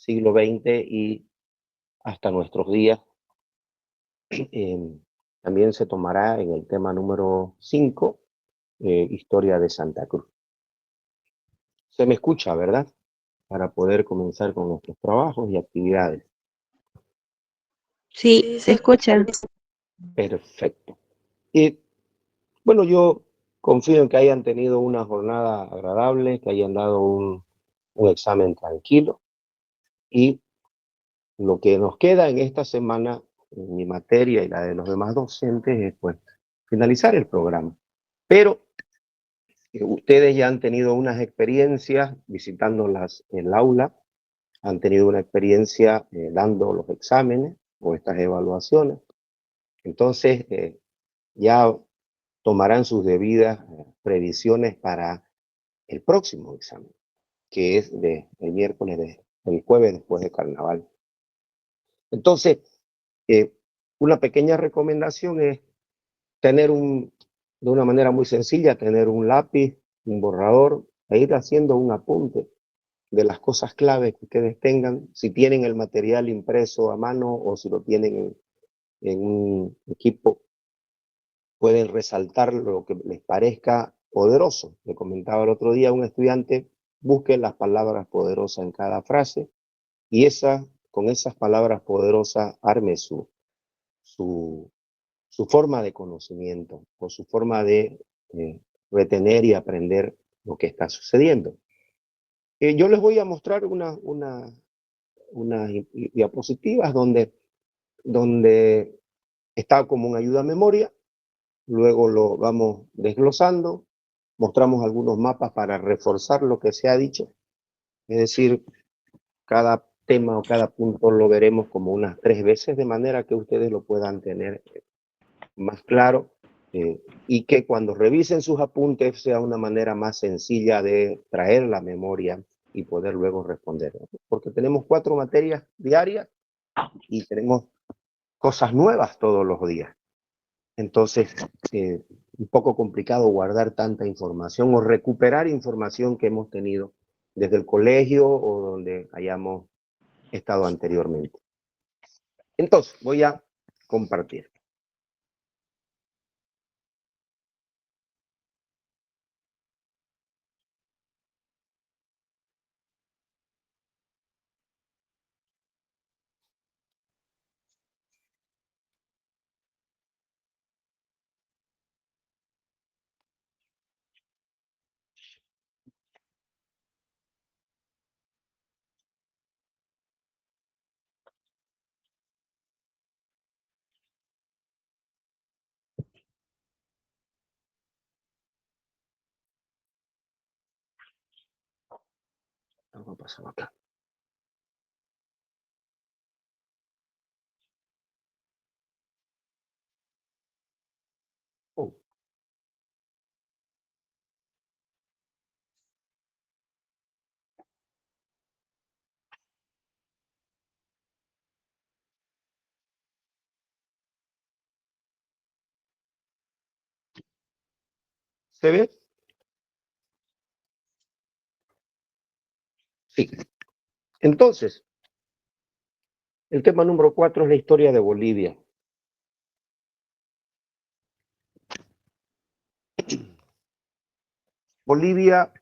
siglo XX y hasta nuestros días. También se tomará en el tema número 5, Historia de Santa Cruz. Se me escucha, ¿verdad? Para poder comenzar con nuestros trabajos y actividades. Sí, se escucha. Perfecto. Y bueno, yo confío en que hayan tenido una jornada agradable, que hayan dado un examen tranquilo, y lo que nos queda en esta semana, en mi materia y la de los demás docentes, es pues finalizar el programa. Pero ustedes ya han tenido unas experiencias visitando el aula, han tenido una experiencia dando los exámenes o estas evaluaciones. Entonces, ya tomarán sus debidas previsiones para el próximo examen, que es el miércoles, el jueves después de carnaval. Entonces, una pequeña recomendación es tener de una manera muy sencilla, tener un lápiz, un borrador, e ir haciendo un apunte de las cosas claves que ustedes tengan, si tienen el material impreso a mano o si lo tienen en un equipo, pueden resaltar lo que les parezca poderoso. Le comentaba el otro día a un estudiante, busque las palabras poderosas en cada frase y con esas palabras poderosas arme su forma de conocimiento o su forma de retener y aprender lo que está sucediendo. Yo les voy a mostrar unas diapositivas donde está como una ayuda a memoria, luego lo vamos desglosando, mostramos algunos mapas para reforzar lo que se ha dicho, es decir, cada tema o cada punto lo veremos como unas 3 veces, de manera que ustedes lo puedan tener más claro y que cuando revisen sus apuntes sea una manera más sencilla de traer la memoria y poder luego responder. Porque tenemos 4 materias diarias y tenemos cosas nuevas todos los días. Entonces, un poco complicado guardar tanta información o recuperar información que hemos tenido desde el colegio o donde hayamos estado anteriormente. Entonces, voy a compartir. Algo pasó acá. Oh. ¿Se ve? Sí. Entonces, el tema número 4 es la historia de Bolivia. Bolivia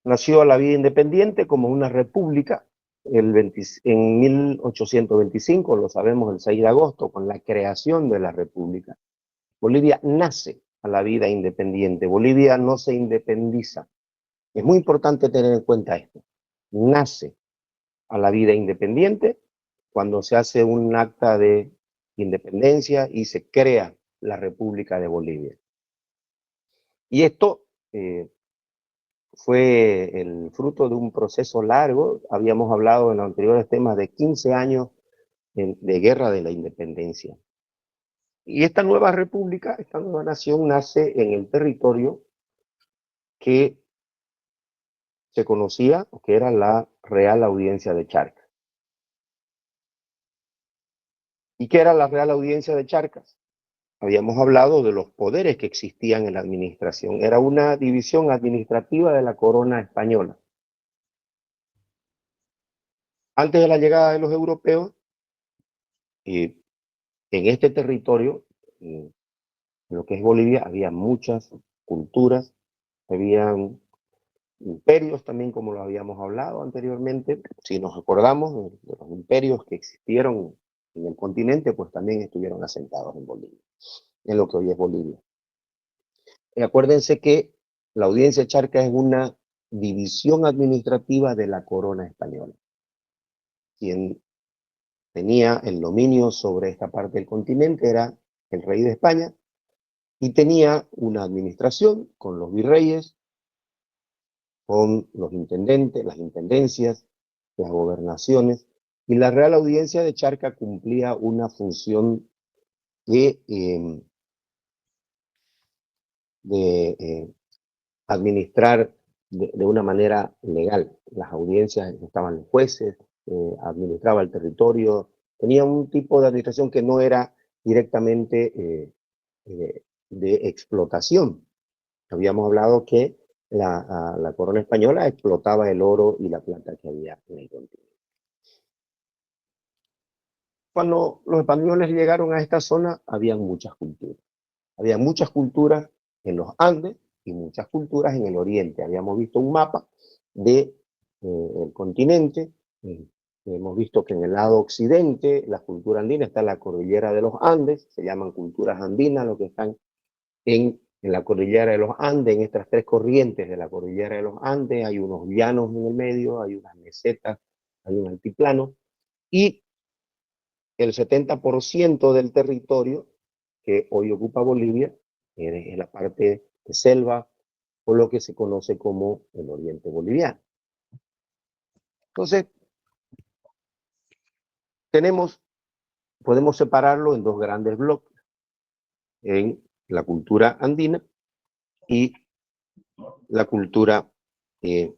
nació a la vida independiente como una república en 1825, lo sabemos, el 6 de agosto, con la creación de la república. Bolivia nace a la vida independiente, Bolivia no se independiza. Es muy importante tener en cuenta esto. Nace a la vida independiente cuando se hace un acta de independencia y se crea la República de Bolivia. Y esto fue el fruto de un proceso largo. Habíamos hablado en los anteriores temas de 15 años de guerra de la independencia. Y esta nueva república, esta nueva nación, nace en el territorio que se conocía, que era la Real Audiencia de Charcas. ¿Y qué era la Real Audiencia de Charcas? Habíamos hablado de los poderes que existían en la administración. Era una división administrativa de la corona española. Antes de la llegada de los europeos, en este territorio, en lo que es Bolivia, había muchas culturas, habían imperios también, como lo habíamos hablado anteriormente. Si nos acordamos de los imperios que existieron en el continente, pues también estuvieron asentados en Bolivia, en lo que hoy es Bolivia. Y acuérdense que la Audiencia Charca es una división administrativa de la corona española. Quien tenía el dominio sobre esta parte del continente era el rey de España y tenía una administración con los virreyes, con los intendentes, las intendencias, las gobernaciones, y la Real Audiencia de Charca cumplía una función de administrar de una manera legal. Las audiencias estaban los jueces, administraba el territorio, tenía un tipo de administración que no era directamente de explotación. Habíamos hablado que la corona española explotaba el oro y la plata que había en el continente. Cuando los españoles llegaron a esta zona, había muchas culturas. Había muchas culturas en los Andes y muchas culturas en el Oriente. Habíamos visto un mapa del continente. eh, Hemos visto que en el lado occidente, la cultura andina está en la cordillera de los Andes, se llaman culturas andinas, lo que están en la cordillera de los Andes, en estas tres corrientes de la cordillera de los Andes, hay unos llanos en el medio, hay unas mesetas, hay un altiplano, y el 70% del territorio que hoy ocupa Bolivia es la parte de selva o lo que se conoce como el oriente boliviano. Entonces, podemos separarlo en dos grandes bloques, en la cultura andina y la cultura del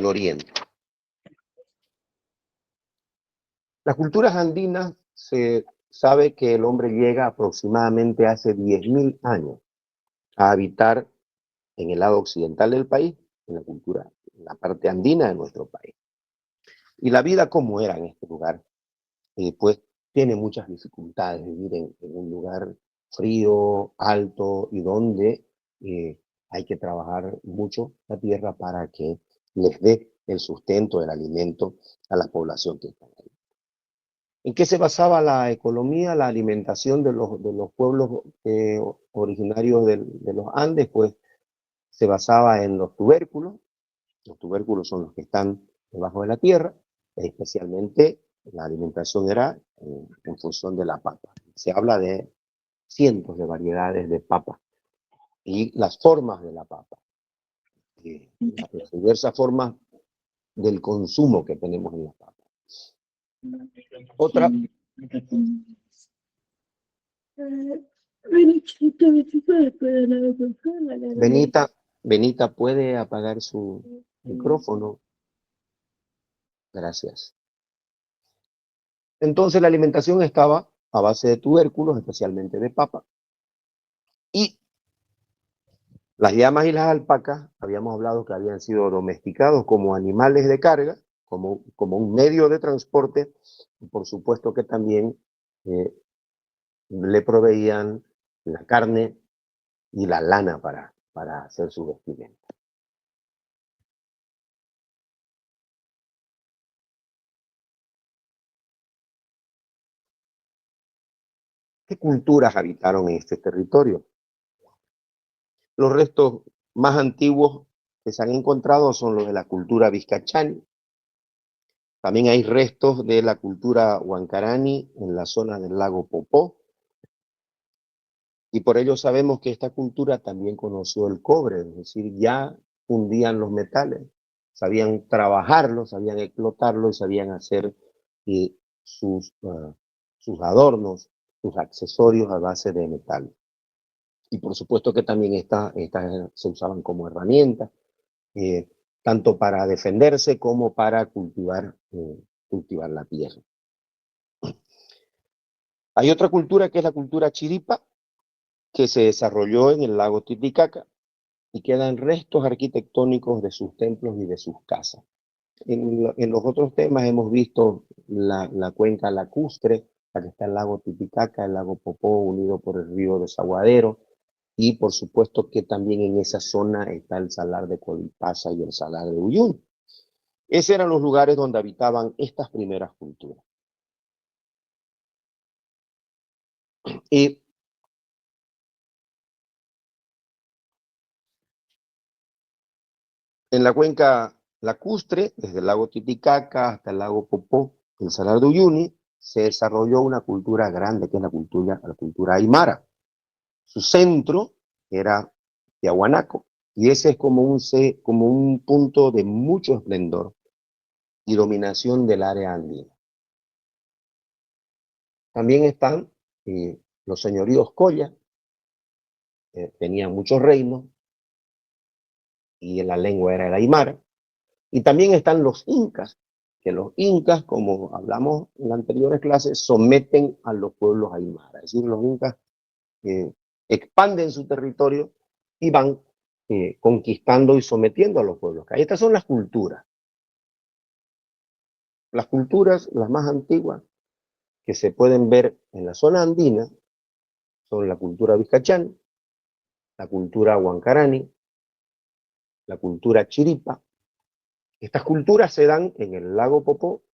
oriente. Las culturas andinas se sabe que el hombre llega aproximadamente hace 10.000 años a habitar en el lado occidental del país, en la parte andina de nuestro país. Y la vida como era en este lugar, pues tiene muchas dificultades vivir en un lugar frío, alto y donde hay que trabajar mucho la tierra para que les dé el sustento, el alimento a la población que está ahí. ¿En qué se basaba la economía, la alimentación de los pueblos originarios de los Andes? Pues se basaba en los tubérculos. Los tubérculos son los que están debajo de la tierra, especialmente la alimentación era en función de la papa. Se habla de cientos de variedades de papa y las formas de la papa, las diversas formas del consumo que tenemos en la papa. Otra. Benita, ¿puede apagar su micrófono? Gracias. Entonces la alimentación estaba a base de tubérculos, especialmente de papa. Y las llamas y las alpacas, habíamos hablado que habían sido domesticados como animales de carga, como un medio de transporte, y por supuesto que también le proveían la carne y la lana para hacer su vestimenta. ¿Qué culturas habitaron en este territorio? Los restos más antiguos que se han encontrado son los de la cultura vizcachani. También hay restos de la cultura huancarani en la zona del lago Popó. Y por ello sabemos que esta cultura también conoció el cobre, es decir, ya fundían los metales, sabían trabajarlos, sabían explotarlos, sabían hacer eh, sus, sus adornos, sus accesorios a base de metal. Y por supuesto que también estas se usaban como herramientas, tanto para defenderse como para cultivar la tierra. Hay otra cultura que es la cultura chiripa, que se desarrolló en el lago Titicaca y quedan restos arquitectónicos de sus templos y de sus casas. En los otros temas hemos visto la cuenca lacustre, la que está el lago Titicaca, el lago Popó, unido por el río Desaguadero, y por supuesto que también en esa zona está el salar de Colipasa y el salar de Uyuni. Esos eran los lugares donde habitaban estas primeras culturas. Y en la cuenca lacustre, desde el lago Titicaca hasta el lago Popó, el salar de Uyuni, se desarrolló una cultura grande, que es la cultura aymara. Su centro era Tiahuanaco, y ese es como un punto de mucho esplendor y dominación del área andina. También están los señoríos Colla, tenían muchos reinos, y la lengua era el aymara. Y también están los incas, que los incas, como hablamos en las anteriores clases, someten a los pueblos aymara. Es decir, los incas eh, expanden su territorio y van conquistando y sometiendo a los pueblos. Estas son las culturas. Las culturas, las más antiguas, que se pueden ver en la zona andina, son la cultura vizcachana, la cultura huancarani, la cultura chiripa. Estas culturas se dan en el lago Popó,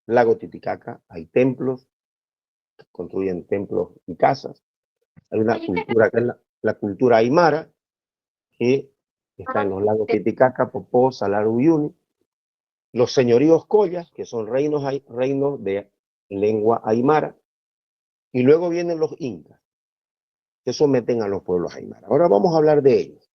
lago Titicaca. Hay templos, construyen templos y casas. Hay una cultura que es la cultura aymara, que está en los lagos Titicaca, Popó, Salar Uyuni. Los señoríos collas, que son reinos de lengua aymara. Y luego vienen los incas, que someten a los pueblos aymara. Ahora vamos a hablar de ellos.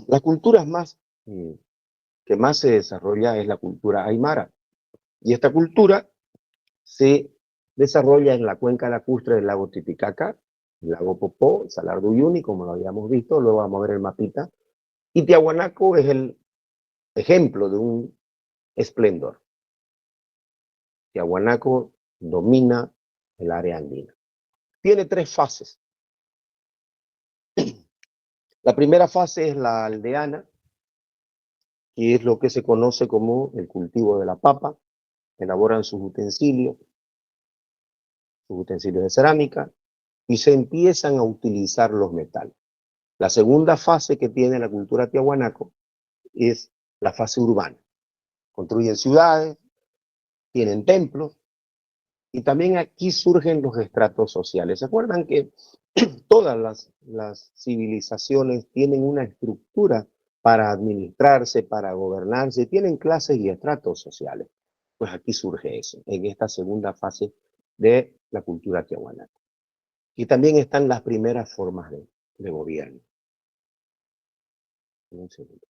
Las culturas que más se desarrolla es la cultura aymara. Y esta cultura se desarrolla en la cuenca lacustre del lago Titicaca, el lago Popó, el Salar de Uyuni, como lo habíamos visto. Luego vamos a ver el mapita. Y Tiahuanaco es el ejemplo de un esplendor. Tiahuanaco domina el área andina. Tiene tres fases. La primera fase es la aldeana, que es lo que se conoce como el cultivo de la papa. Elaboran sus utensilios de cerámica, y se empiezan a utilizar los metales. La segunda fase que tiene la cultura tiahuanaco es la fase urbana. Construyen ciudades, tienen templos, y también aquí surgen los estratos sociales. ¿Se acuerdan que todas las civilizaciones tienen una estructura para administrarse, para gobernarse, tienen clases y estratos sociales? Pues aquí surge eso, en esta segunda fase de la cultura tiahuanaco. Y también están las primeras formas de gobierno. Un segundo.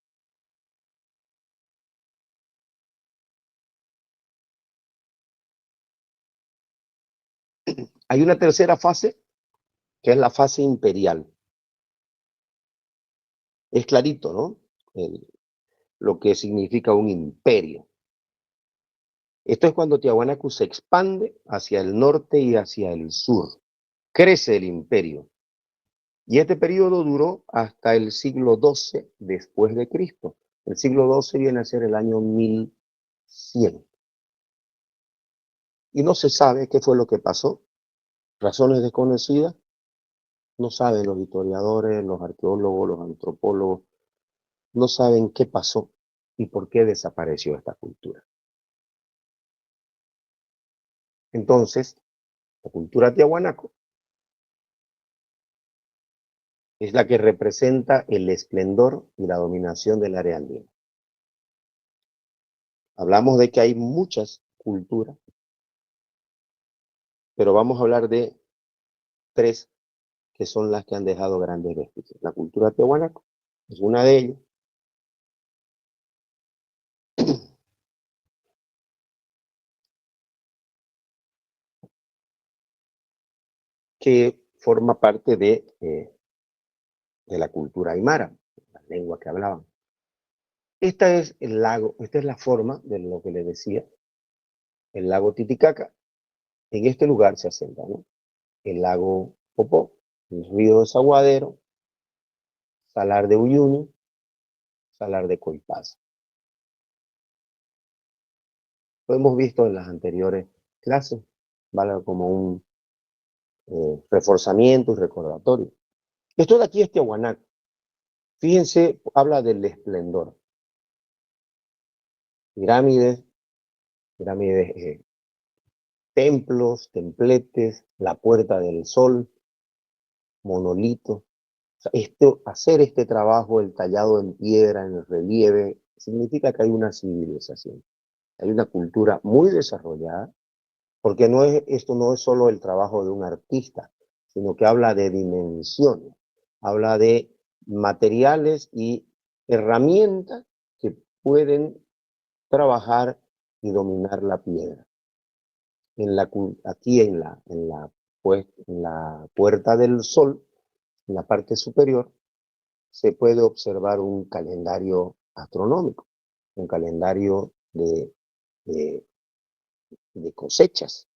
Hay una tercera fase, que es la fase imperial. Es clarito, ¿no? Lo que significa un imperio. Esto es cuando Tiahuanaco se expande hacia el norte y hacia el sur. Crece el imperio. Y este periodo duró hasta el siglo XII después de Cristo. El siglo XII viene a ser el año 1100. Y no se sabe qué fue lo que pasó. Razones desconocidas. No saben los historiadores, los arqueólogos, los antropólogos. No saben qué pasó y por qué desapareció esta cultura. Entonces, la cultura tiahuanaco es la que representa el esplendor y la dominación del área andina. Hablamos de que hay muchas culturas, pero vamos a hablar de tres que son las que han dejado grandes vestigios. La cultura tiahuanaco es una de ellas, que forma parte de la cultura aymara, la lengua que hablaban. Esta es el lago, esta es la forma de lo que les decía, el lago Titicaca. En este lugar se asenta, ¿no? El lago Popó, el río Desaguadero, Salar de Uyuni, Salar de Coipaz. Lo hemos visto en las anteriores clases, vale como un reforzamiento y recordatorio. Esto de aquí es Tiahuanaco. Fíjense, habla del esplendor. Pirámides, pirámides, templos, templetes, la Puerta del Sol, monolitos. O sea, hacer este trabajo, el tallado en piedra, en el relieve, significa que hay una civilización, hay una cultura muy desarrollada, porque esto no es solo el trabajo de un artista, sino que habla de dimensiones, habla de materiales y herramientas que pueden trabajar y dominar la piedra. Aquí en la Puerta del Sol, en la parte superior, se puede observar un calendario astronómico, un calendario de, de cosechas.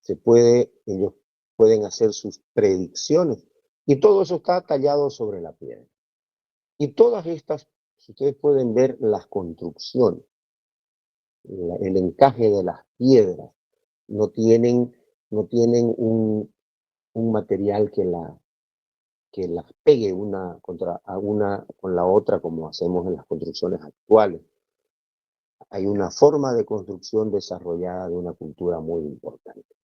Ellos pueden hacer sus predicciones y todo eso está tallado sobre la piedra. Y todas estas, si ustedes pueden ver las construcciones, el encaje de las piedras, no tienen, no tienen un material que las pegue una con la otra como hacemos en las construcciones actuales. Hay una forma de construcción desarrollada de una cultura muy importante.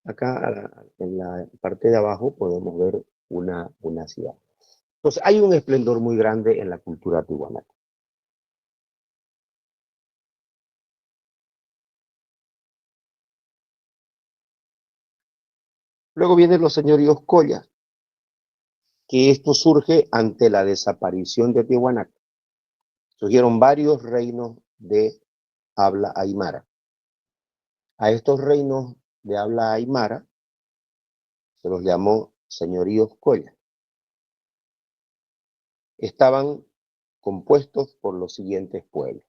Acá en la parte de abajo podemos ver una ciudad. Entonces hay un esplendor muy grande en la cultura tihuanaca. Luego vienen los señoríos collas, que esto surge ante la desaparición de Tihuanaco. Surgieron varios reinos de habla aymara. A estos reinos de habla aymara se los llamó señoríos collas. Estaban compuestos por los siguientes pueblos: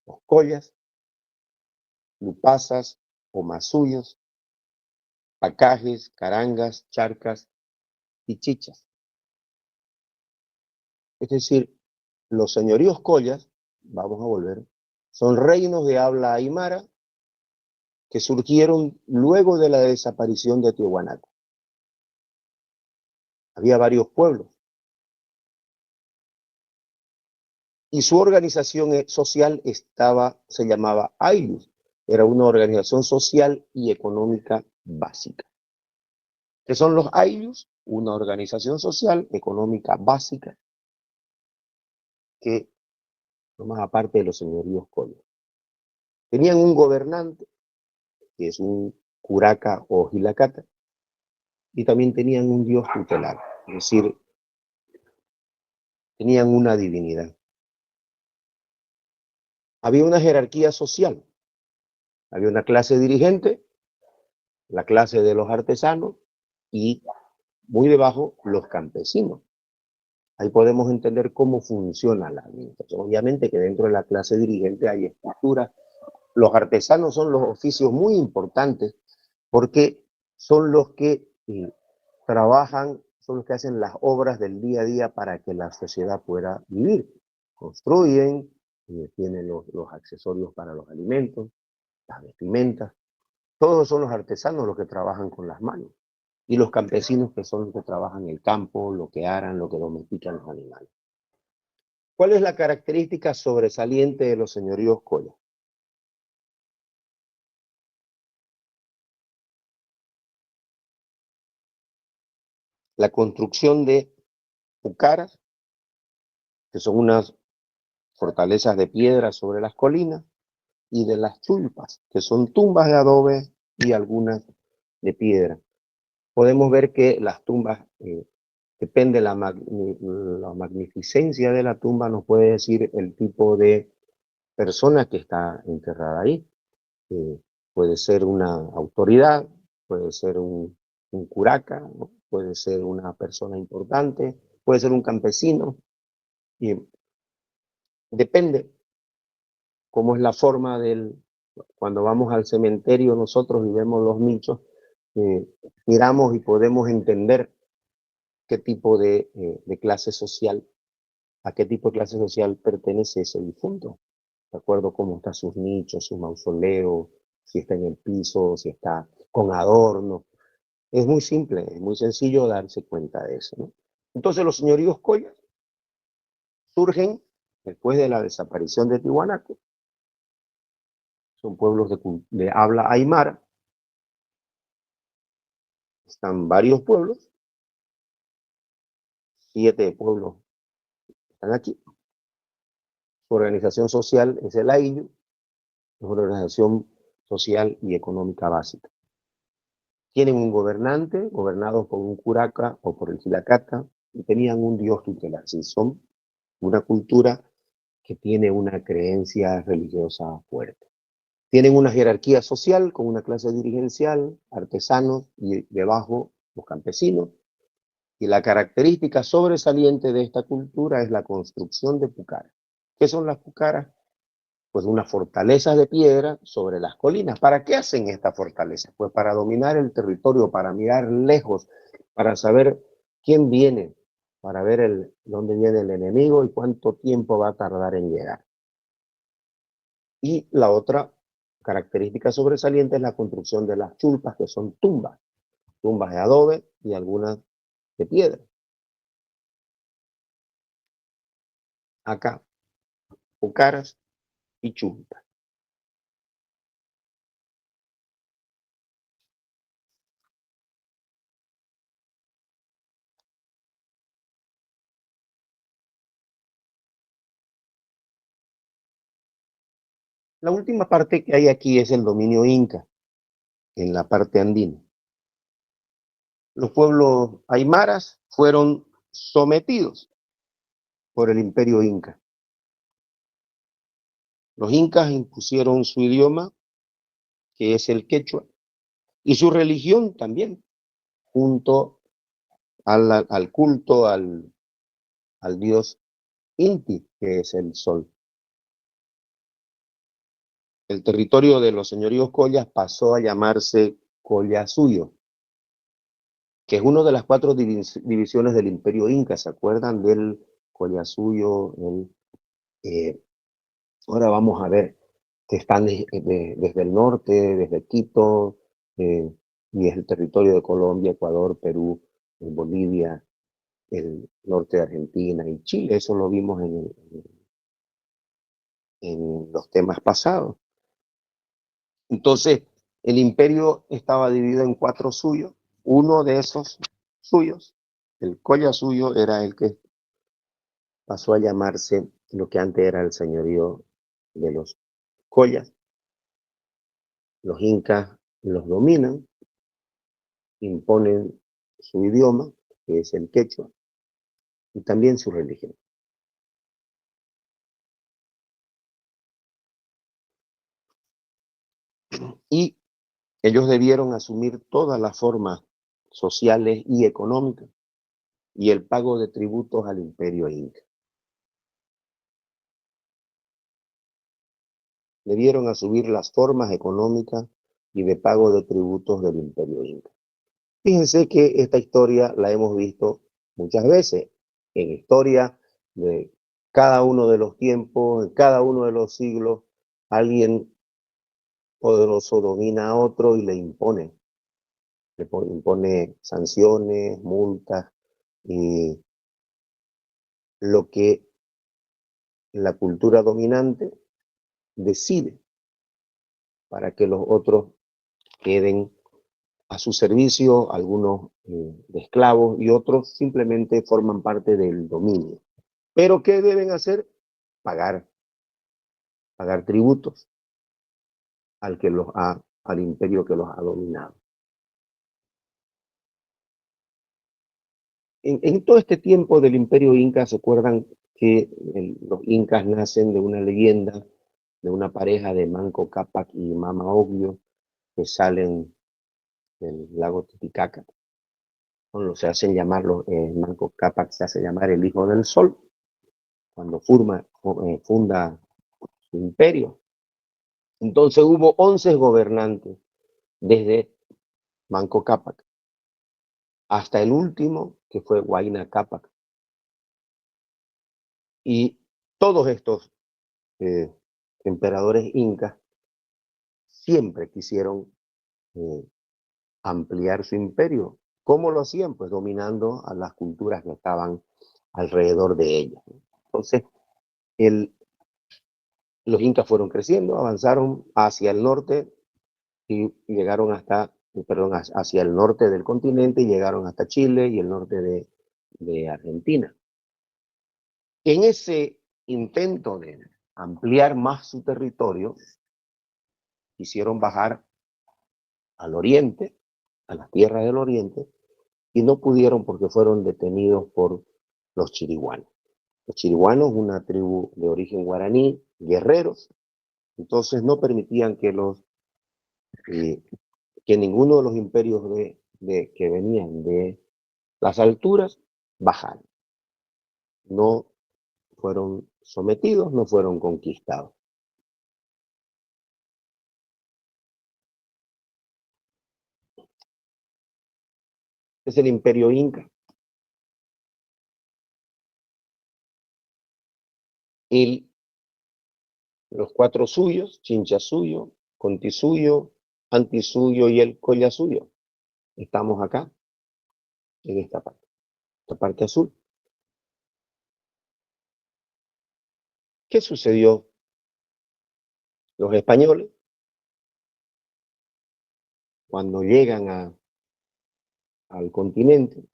los collas, lupazas o masuyos, pacajes, carangas, charcas y chichas. Es decir, los señoríos collas, vamos a volver, son reinos de habla aymara que surgieron luego de la desaparición de Tiahuanaco. Había varios pueblos y su organización social se llamaba Aylus. Era una organización social y económica básica. ¿Qué son los Aylus? Una organización social económica básica que formaba parte de los señoríos collas. Tenían un gobernante, que es un curaca o gilacata, y también tenían un dios tutelar, es decir, tenían una divinidad. Había una jerarquía social, había una clase dirigente, la clase de los artesanos y muy debajo los campesinos. Ahí podemos entender cómo funciona la administración. Obviamente que dentro de la clase dirigente hay estructuras. Los artesanos son los oficios muy importantes porque son los que trabajan, son los que hacen las obras del día a día para que la sociedad pueda vivir. Construyen, tienen los accesorios para los alimentos, las vestimentas. Todos son los artesanos los que trabajan con las manos. Y los campesinos, que son los que trabajan el campo, lo que aran, lo que domestican los animales. ¿Cuál es la característica sobresaliente de los señoríos collas? La construcción de pucaras, que son unas fortalezas de piedra sobre las colinas, y de las chulpas, que son tumbas de adobe y algunas de piedra. Podemos ver que las tumbas, depende la magnificencia de la tumba, nos puede decir el tipo de persona que está enterrada ahí. Puede ser una autoridad, puede ser un curaca, ¿no? Puede ser una persona importante, puede ser un campesino, y depende cómo es la forma cuando vamos al cementerio nosotros y vemos los nichos, miramos y podemos entender qué tipo de clase social, a qué tipo de clase social pertenece ese difunto, de acuerdo a cómo están sus nichos, su mausoleo, si está en el piso, si está con adorno. Es muy simple, es muy sencillo darse cuenta de eso, ¿no? Entonces los señoríos collas surgen después de la desaparición de Tiwanaku. Son pueblos de habla aymara. Están varios pueblos, 7 pueblos están aquí. Su organización social es el AINU, es una organización social y económica básica. Tienen un gobernante, gobernado por un curaca o por el Jilacaca, y tenían un dios tutelar. Sí, son una cultura que tiene una creencia religiosa fuerte. Tienen una jerarquía social con una clase dirigencial, artesanos y debajo los campesinos. Y la característica sobresaliente de esta cultura es la construcción de pucaras. ¿Qué son las pucaras? Pues unas fortalezas de piedra sobre las colinas. ¿Para qué hacen estas fortalezas? Pues para dominar el territorio, para mirar lejos, para saber quién viene, para ver dónde viene el enemigo y cuánto tiempo va a tardar en llegar. Y la otra característica sobresaliente es la construcción de las chulpas, que son tumbas de adobe y algunas de piedra. Acá, pucaras y chulpas. La última parte que hay aquí es el dominio inca, en la parte andina. Los pueblos aymaras fueron sometidos por el imperio inca. Los incas impusieron su idioma, que es el quechua, y su religión también, junto al culto al dios Inti, que es el sol. El territorio de los señoríos collas pasó a llamarse Collasuyo, que es una de las 4 divisiones del imperio inca. ¿Se acuerdan del Collasuyo? Ahora vamos a ver que están desde el norte, desde Quito, y es el territorio de Colombia, Ecuador, Perú, Bolivia, el norte de Argentina y Chile. Eso lo vimos en los temas pasados. Entonces, el imperio estaba dividido en 4 suyos. Uno de esos suyos, el Collasuyo, era el que pasó a llamarse lo que antes era el señorío de los collas. Los incas los dominan, imponen su idioma, que es el quechua, y también su religión. Y ellos debieron asumir todas las formas sociales y económicas y el pago de tributos al imperio inca. Debieron asumir las formas económicas y de pago de tributos del imperio inca. Fíjense que esta historia la hemos visto muchas veces en historia de cada uno de los tiempos, en cada uno de los siglos. Alguien poderoso domina a otro y le impone sanciones, multas, y lo que la cultura dominante decide para que los otros queden a su servicio, algunos de esclavos y otros simplemente forman parte del dominio. Pero ¿qué deben hacer? Pagar, pagar tributos al imperio que los ha dominado. En todo este tiempo del imperio inca, ¿se acuerdan que los incas nacen de una leyenda de una pareja de Manco Cápac y Mama Ocllo que salen del lago Titicaca? Bueno, se hacen llamar, Manco Cápac se hace llamar el hijo del sol, cuando funda su imperio. Entonces hubo 11 gobernantes desde Manco Cápac, hasta el último, que fue Huayna Cápac. Y todos estos emperadores incas siempre quisieron ampliar su imperio. ¿Cómo lo hacían? Pues dominando a las culturas que estaban alrededor de ellos. Entonces, los incas fueron creciendo, avanzaron hacia el norte y llegaron hacia el norte del continente y llegaron hasta Chile y el norte de Argentina. En ese intento de ampliar más su territorio, quisieron bajar al oriente, a las tierras del oriente, y no pudieron porque fueron detenidos por los chiriguanos. Los chiriguanos, una tribu de origen guaraní, guerreros, entonces no permitían que ninguno de los imperios que venían de las alturas bajaran. No fueron sometidos, no fueron conquistados. Es el imperio inca. Y los cuatro suyos, Chinchasuyo, Contisuyo, Antisuyo y el Collasuyo, estamos acá, en esta parte azul. ¿Qué sucedió? Los españoles, cuando llegan al continente,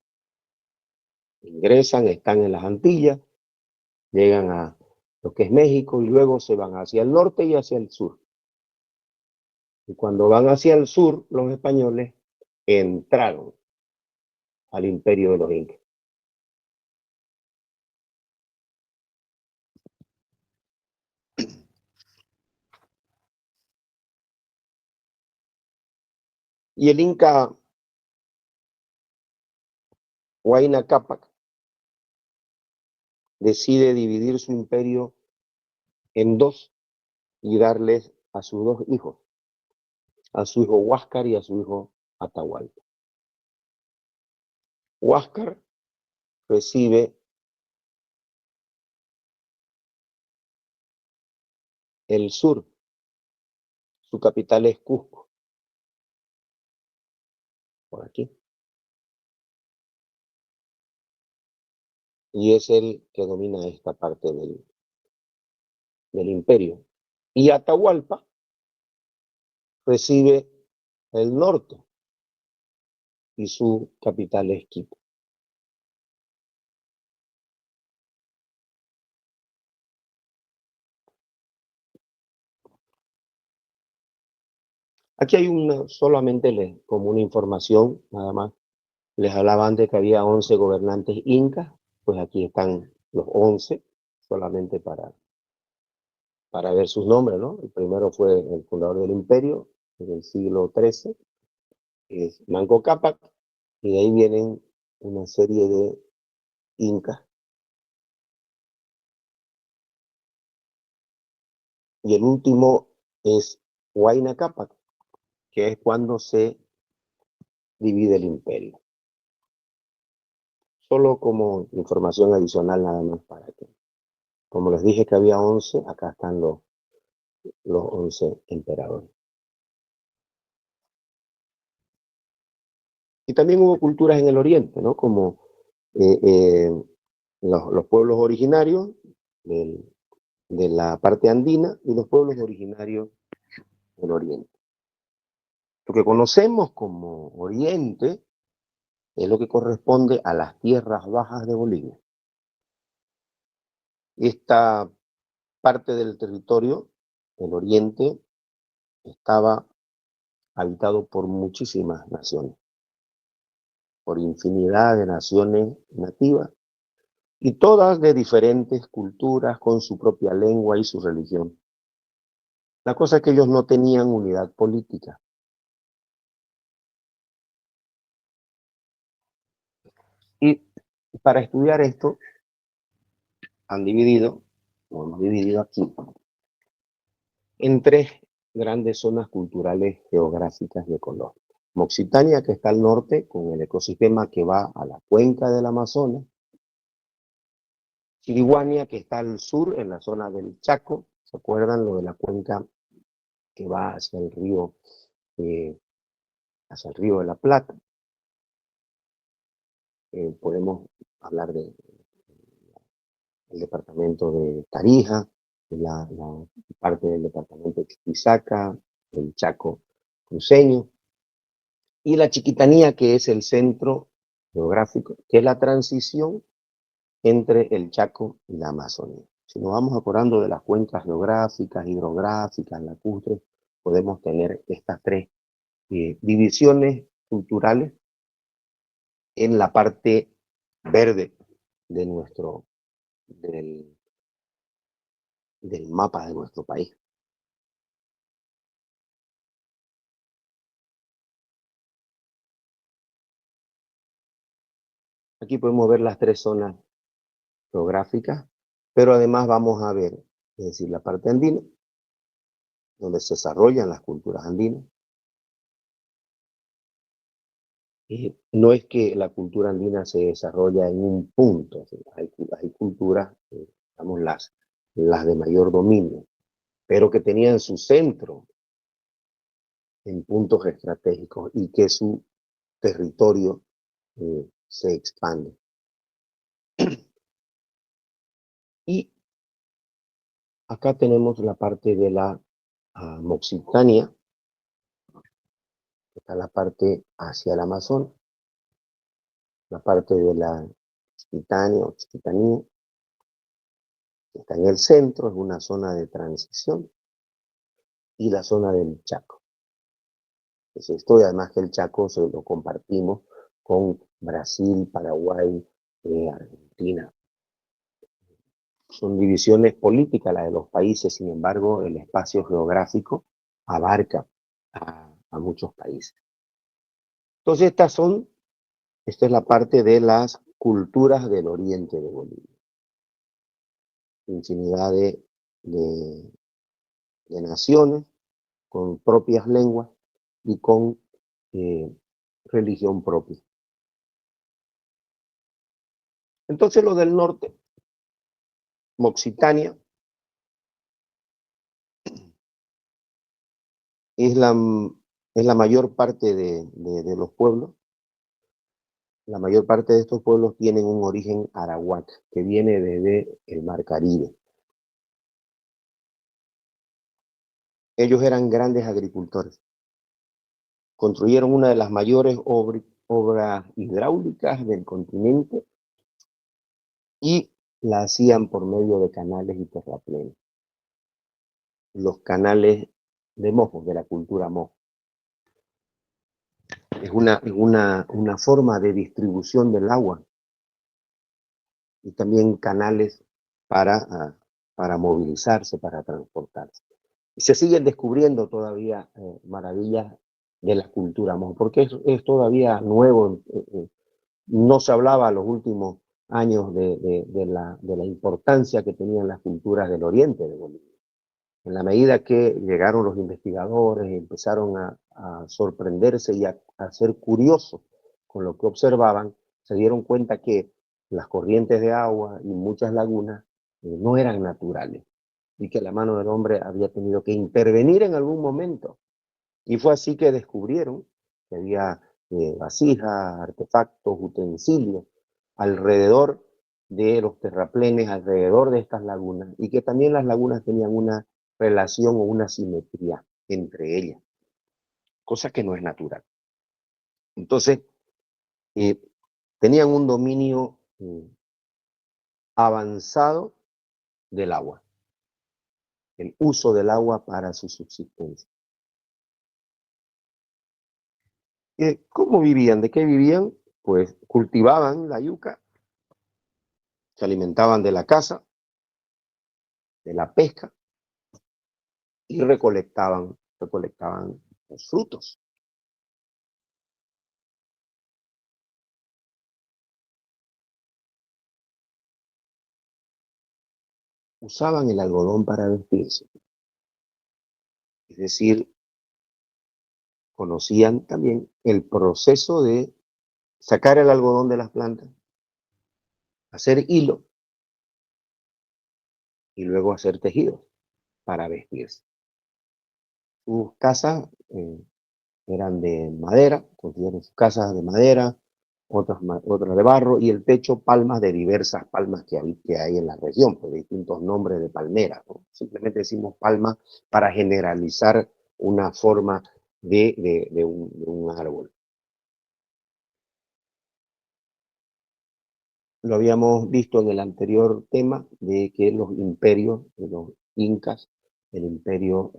ingresan, están en las Antillas, llegan a lo que es México y luego se van hacia el norte y hacia el sur. Y cuando van hacia el sur, los españoles entraron al imperio de los incas. Y el inca Huayna Cápac decide dividir su imperio en dos y darles a sus dos hijos, a su hijo Huáscar y a su hijo Atahualpa. Huáscar recibe el sur, su capital es Cusco, por aquí. Y es el que domina esta parte del imperio. Y Atahualpa recibe el norte y su capital es Quito. Aquí hay solamente como una información, nada más. Les hablaba antes que había 11 gobernantes incas, pues aquí están los 11, solamente para ver sus nombres, ¿no? El primero fue el fundador del imperio, en el siglo XIII, es Manco Cápac, y de ahí vienen una serie de incas. Y el último es Huayna Cápac, que es cuando se divide el imperio. Solo como información adicional nada más para que, como les dije que había 11, acá están los 11 emperadores. Y también hubo culturas en el oriente, ¿no? Como los pueblos originarios de la parte andina y los pueblos originarios del oriente. Lo que conocemos como oriente es lo que corresponde a las tierras bajas de Bolivia. Esta parte del territorio, el oriente, estaba habitado por muchísimas naciones, por infinidad de naciones nativas, y todas de diferentes culturas, con su propia lengua y su religión. La cosa es que ellos no tenían unidad política. Y para estudiar esto, hemos dividido aquí, en tres grandes zonas culturales, geográficas y ecológicas. Moxitania, que está al norte, con el ecosistema que va a la cuenca del Amazonas. Chiriguania, que está al sur, en la zona del Chaco. ¿Se acuerdan lo de la cuenca que va eh, hacia el río de la Plata? Podemos hablar del departamento de Tarija, la parte del departamento de Chuquisaca, el Chaco cruceño, y la Chiquitanía, que es el centro geográfico, que es la transición entre el Chaco y la Amazonía. Si nos vamos acordando de las cuencas geográficas, hidrográficas, lacustres, podemos tener estas tres divisiones culturales en la parte verde de del, del mapa de nuestro país. Aquí podemos ver las tres zonas geográficas, pero además vamos a ver, es decir, la parte andina, donde se desarrollan las culturas andinas. No es que la cultura andina se desarrolla en un punto, hay culturas, digamos, las de mayor dominio, pero que tenían su centro en puntos estratégicos y que su territorio se expande. Y acá tenemos la parte de la Moxitania, que está la parte hacia el Amazonas, la parte de la Chiquitania o Chiquitanía, que está en el centro, es una zona de transición, y la zona del Chaco. Es esto, y además que el Chaco se lo compartimos con Brasil, Paraguay, Argentina. Son divisiones políticas las de los países, sin embargo, el espacio geográfico abarca a muchos países. Entonces, esta es la parte de las culturas del oriente de Bolivia. Infinidad de, de naciones con propias lenguas y con religión propia. Entonces, lo del norte, Moxitania, es la mayor parte de los pueblos. La mayor parte de estos pueblos tienen un origen arawak, que viene desde el Mar Caribe. Ellos eran grandes agricultores. Construyeron una de las mayores obras hidráulicas del continente y la hacían por medio de canales y terraplenes. Los canales de mojos, de la cultura mojo. Es una forma de distribución del agua y también canales para movilizarse, para transportarse. Y se siguen descubriendo todavía maravillas de la cultura mojo, porque es todavía nuevo. No se hablaba en los últimos años de la importancia que tenían las culturas del oriente de Bolivia. En la medida que llegaron los investigadores, empezaron a sorprenderse y a ser curiosos con lo que observaban, se dieron cuenta que las corrientes de agua y muchas lagunas no eran naturales y que la mano del hombre había tenido que intervenir en algún momento. Y fue así que descubrieron que había vasijas, artefactos, utensilios alrededor de los terraplenes, alrededor de estas lagunas, y que también las lagunas tenían una relación o una simetría entre ellas, cosa que no es natural. Entonces, eh, tenían un dominio avanzado del agua, el uso del agua para su subsistencia. ¿Cómo vivían? ¿De qué vivían? Pues cultivaban la yuca, se alimentaban de la caza, de la pesca y recolectaban los frutos. Usaban el algodón para vestirse, es decir, conocían también el proceso de sacar el algodón de las plantas, hacer hilo y luego hacer tejidos para vestirse. Sus casas eran de madera, construyeron sus casas de madera, otras de barro, y el techo palmas de diversas palmas que hay en la región, por distintos nombres de palmeras, ¿no? Simplemente decimos palma para generalizar una forma de un árbol. Lo habíamos visto en el anterior tema de que los imperios de los incas, el imperio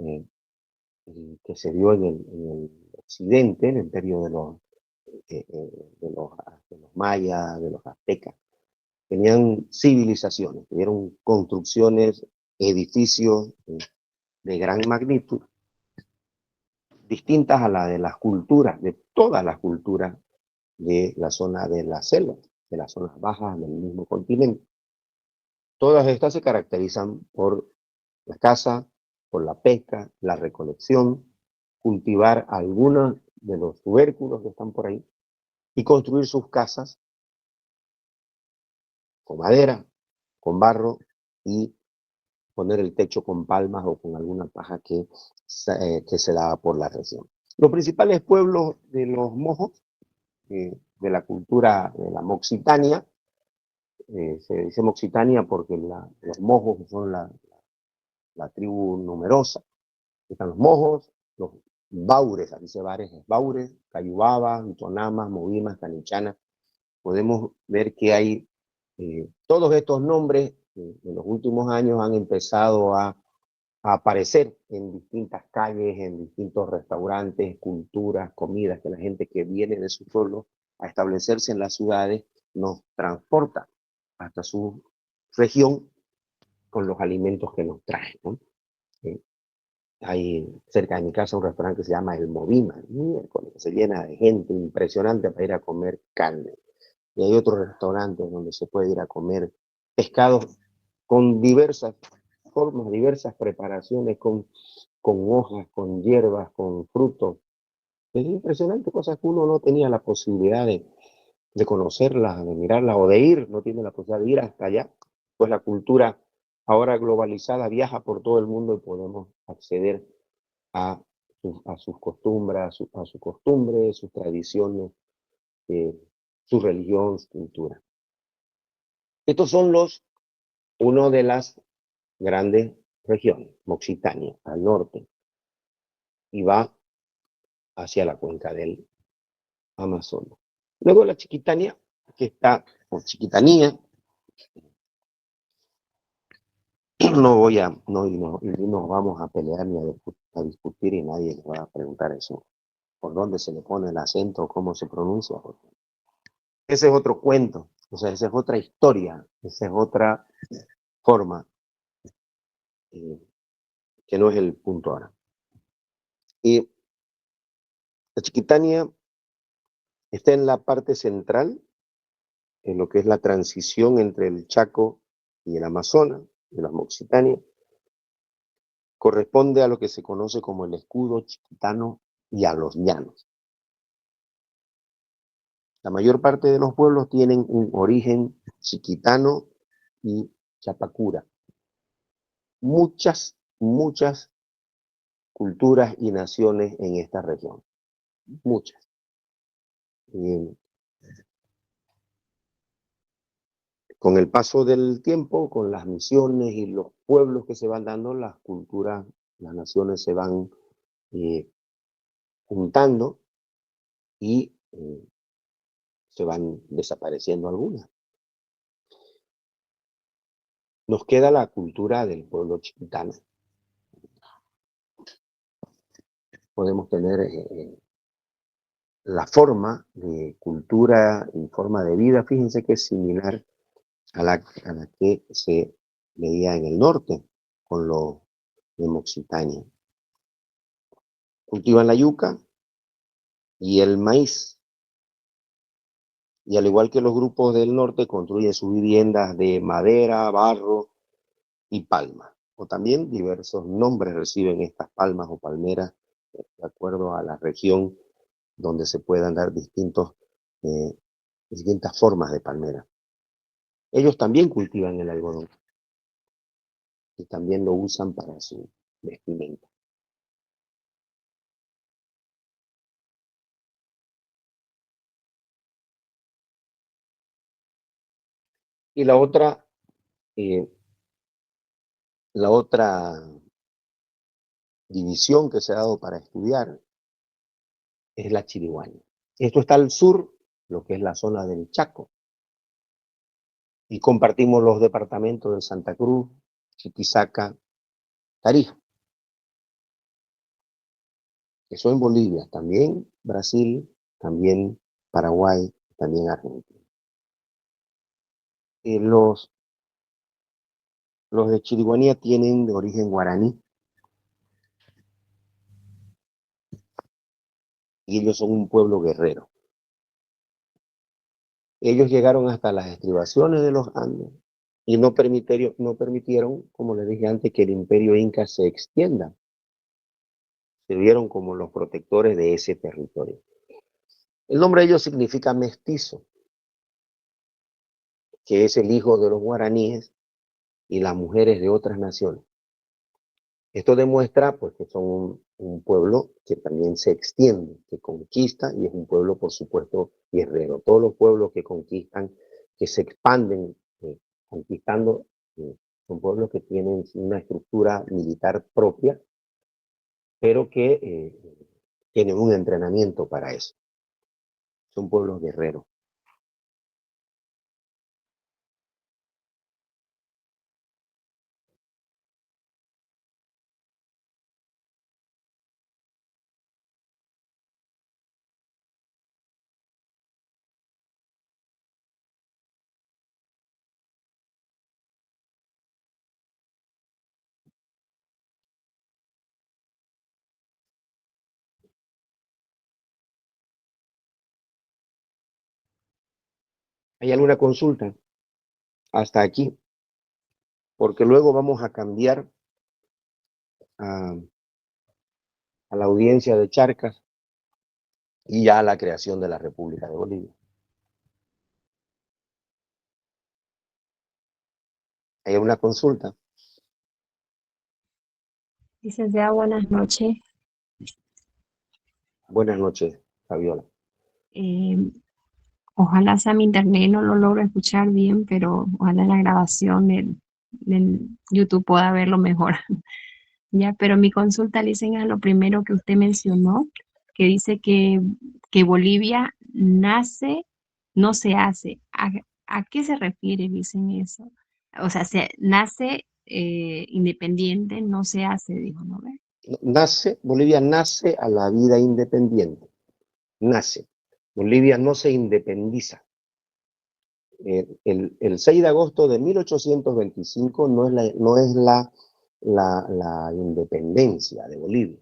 que se dio en el occidente, el imperio de los mayas, de los aztecas, tenían civilizaciones, tuvieron construcciones, edificios de gran magnitud, distintas a la de las culturas, de todas las culturas de la zona de la selva, de las zonas bajas del mismo continente. Todas estas se caracterizan por la caza, por la pesca, la recolección, cultivar algunos de los tubérculos que están por ahí y construir sus casas con madera, con barro y poner el techo con palmas o con alguna paja que se daba por la región. Los principales pueblos de los mojos, de la cultura de la Moxitania, se dice Moxitania porque los mojos son la tribu numerosa. Están los mojos, los baures, aquí se bares, baures, cayubabas, tonamas, movimas, canichanas. Podemos ver que hay todos estos nombres en los últimos años han empezado a aparecer en distintas calles, en distintos restaurantes, culturas, comidas, que la gente que viene de su pueblo a establecerse en las ciudades nos transporta hasta su región con los alimentos que nos traen, ¿no? Hay cerca de mi casa un restaurante que se llama El Movima, que se llena de gente impresionante para ir a comer carne. Y hay otros restaurantes donde se puede ir a comer pescados con diversas formas, diversas preparaciones, con hojas, con hierbas, con frutos. Es impresionante, cosas que uno no tenía la posibilidad de conocerlas, de mirarlas o de ir, no tiene la posibilidad de ir hasta allá, pues la cultura ahora globalizada viaja por todo el mundo y podemos acceder a sus costumbres, a sus costumbres, sus tradiciones, eh, su religión, su cultura. Estos son uno de las grandes regiones, Moxitania, al norte, y va hacia la cuenca del Amazonas. Luego la Chiquitania, que está, o Chiquitanía, no vamos a pelear ni a discutir y nadie nos va a preguntar eso, por dónde se le pone el acento, cómo se pronuncia. Ese es otro cuento, o sea, esa es otra historia, esa es otra forma, que no es el punto ahora. Y la Chiquitania está en la parte central, en lo que es la transición entre el Chaco y el Amazonas, de la Moxitania. Corresponde a lo que se conoce como el escudo chiquitano y a los llanos. La mayor parte de los pueblos tienen un origen chiquitano y chapacura. Muchas culturas y naciones en esta región. Muchas. Con el paso del tiempo, con las misiones y los pueblos que se van dando, las culturas, las naciones se van juntando y se van desapareciendo algunas. Nos queda la cultura del pueblo chiquitano. Podemos tener la forma de cultura y forma de vida, fíjense que es similar a la que se veía en el norte, con los de Moxitania. Cultivan la yuca y el maíz. Y al igual que los grupos del norte, construyen sus viviendas de madera, barro y palma. O también diversos nombres reciben estas palmas o palmeras de acuerdo a la región donde se puedan dar distintas formas de palmera. Ellos también cultivan el algodón y también lo usan para su vestimenta. Y eh, la otra división que se ha dado para estudiar es la chiriguana. Esto está al sur, lo que es la zona del Chaco, y compartimos los departamentos de Santa Cruz, Chuquisaca, Tarija. Eso en Bolivia, también Brasil, también Paraguay, también Argentina. Los de Chiriguanía tienen de origen guaraní y ellos son un pueblo guerrero. Ellos llegaron hasta las estribaciones de los Andes y no permitieron, como les dije antes, que el imperio inca se extienda. Se vieron como los protectores de ese territorio. El nombre de ellos significa mestizo, que es el hijo de los guaraníes y las mujeres de otras naciones. Esto demuestra pues, que son un pueblo que también se extiende, que conquista, y es un pueblo, por supuesto, guerrero. Todos los pueblos que conquistan, que se expanden conquistando, son pueblos que tienen una estructura militar propia, pero que tienen un entrenamiento para eso. Son pueblos guerreros. ¿Hay alguna consulta? Hasta aquí, porque luego vamos a cambiar a, a la audiencia de Charcas y ya a la creación de la República de Bolivia. ¿Hay alguna consulta? Licenciada, buenas noches. Buenas noches, Fabiola. Eh, Ojalá sea mi internet, no lo logro escuchar bien, pero ojalá la grabación del YouTube pueda verlo mejor. Ya, pero mi consulta, licenciada, lo primero que usted mencionó, que dice que Bolivia nace, no se hace. ¿A qué se refiere, dicen eso? O sea, se nace independiente, no se hace, dijo, ¿no ve? Bolivia nace a la vida independiente. Nace. Bolivia no se independiza. El 6 de agosto de 1825 no es la independencia de Bolivia,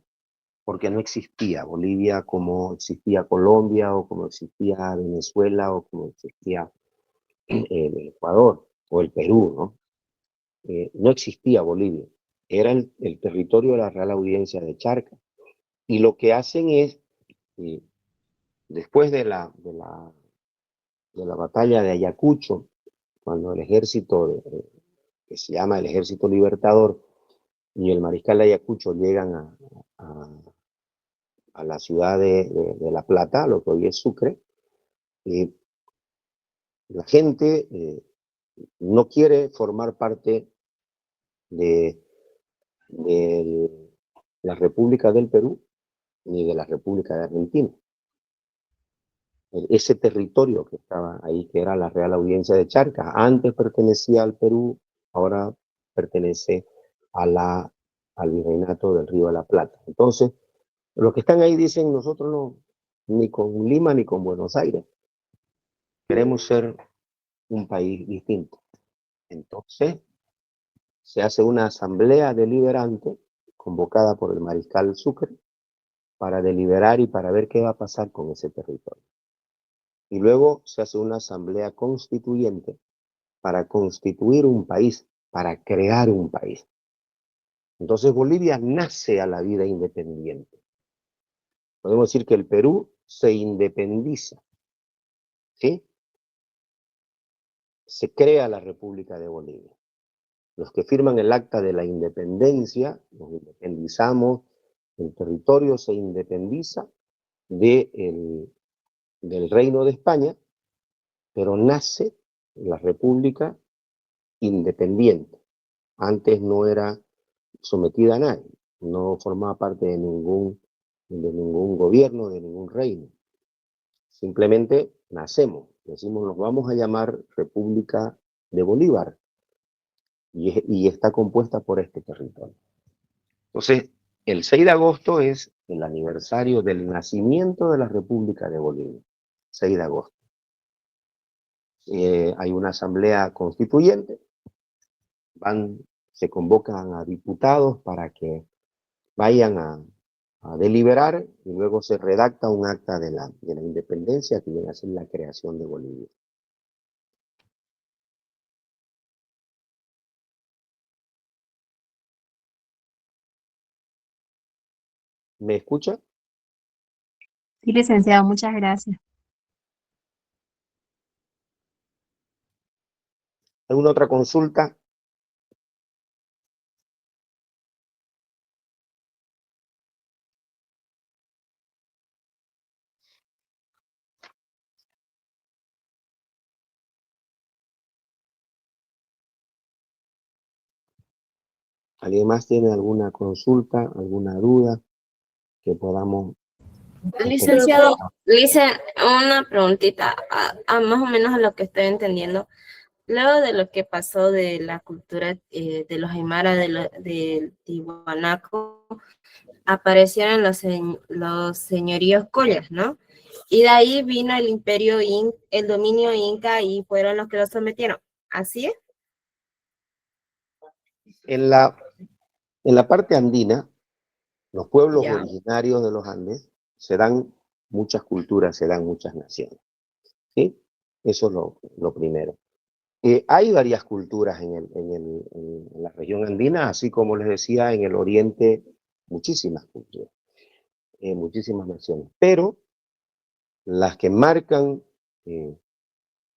porque no existía Bolivia como existía Colombia o como existía Venezuela o como existía el Ecuador o el Perú, ¿no? No existía Bolivia, era el territorio de la Real Audiencia de Charcas. Y lo que hacen es, eh, después de la batalla de Ayacucho, cuando el ejército, que se llama el Ejército Libertador, y el mariscal de Ayacucho llegan a, a la ciudad de La Plata, lo que hoy es Sucre, eh, la gente no quiere formar parte de, de la República del Perú ni de la República de Argentina. Ese territorio que estaba ahí, que era la Real Audiencia de Charcas, antes pertenecía al Perú, ahora pertenece al Virreinato del Río de la Plata. Entonces, los que están ahí dicen, nosotros no, ni con Lima ni con Buenos Aires, queremos ser un país distinto. Entonces, se hace una asamblea deliberante convocada por el mariscal Sucre para deliberar y para ver qué va a pasar con ese territorio. Y luego se hace una asamblea constituyente para constituir un país, para crear un país. Entonces Bolivia nace a la vida independiente. podemos decir que el Perú se independiza, ¿sí? Se crea la República de Bolivia. Los que firman el acta de la independencia, nos independizamos, el territorio se independiza del Reino de España, pero nace la República independiente. Antes no era sometida a nadie, no formaba parte de ningún gobierno, de ningún reino. Simplemente nacemos, decimos nos vamos a llamar República de Bolívar y está compuesta por este territorio. Entonces, el 6 de agosto es el aniversario del nacimiento de la República de Bolivia, 6 de agosto. Hay una asamblea constituyente, se convocan a diputados para que vayan a deliberar y luego se redacta un acta de la independencia que viene a ser la creación de Bolivia. ¿Me escucha? Sí, licenciado, muchas gracias. ¿Alguna otra consulta? ¿Alguien más tiene alguna consulta, alguna duda que podamos Licenciado, le hice una preguntita, más o menos a lo que estoy entendiendo. Luego de lo que pasó de la cultura de los Aymara, del Tiwanaku, aparecieron los señoríos collas, ¿no? Y de ahí vino el imperio el dominio inca y fueron los que los sometieron. ¿Así es? En la parte andina, los pueblos Ya. originarios de los Andes, se dan muchas culturas, se dan muchas naciones, ¿sí? Eso es lo primero. Hay varias culturas en la región andina, así como les decía, en el oriente, muchísimas culturas, muchísimas naciones, pero las que marcan eh,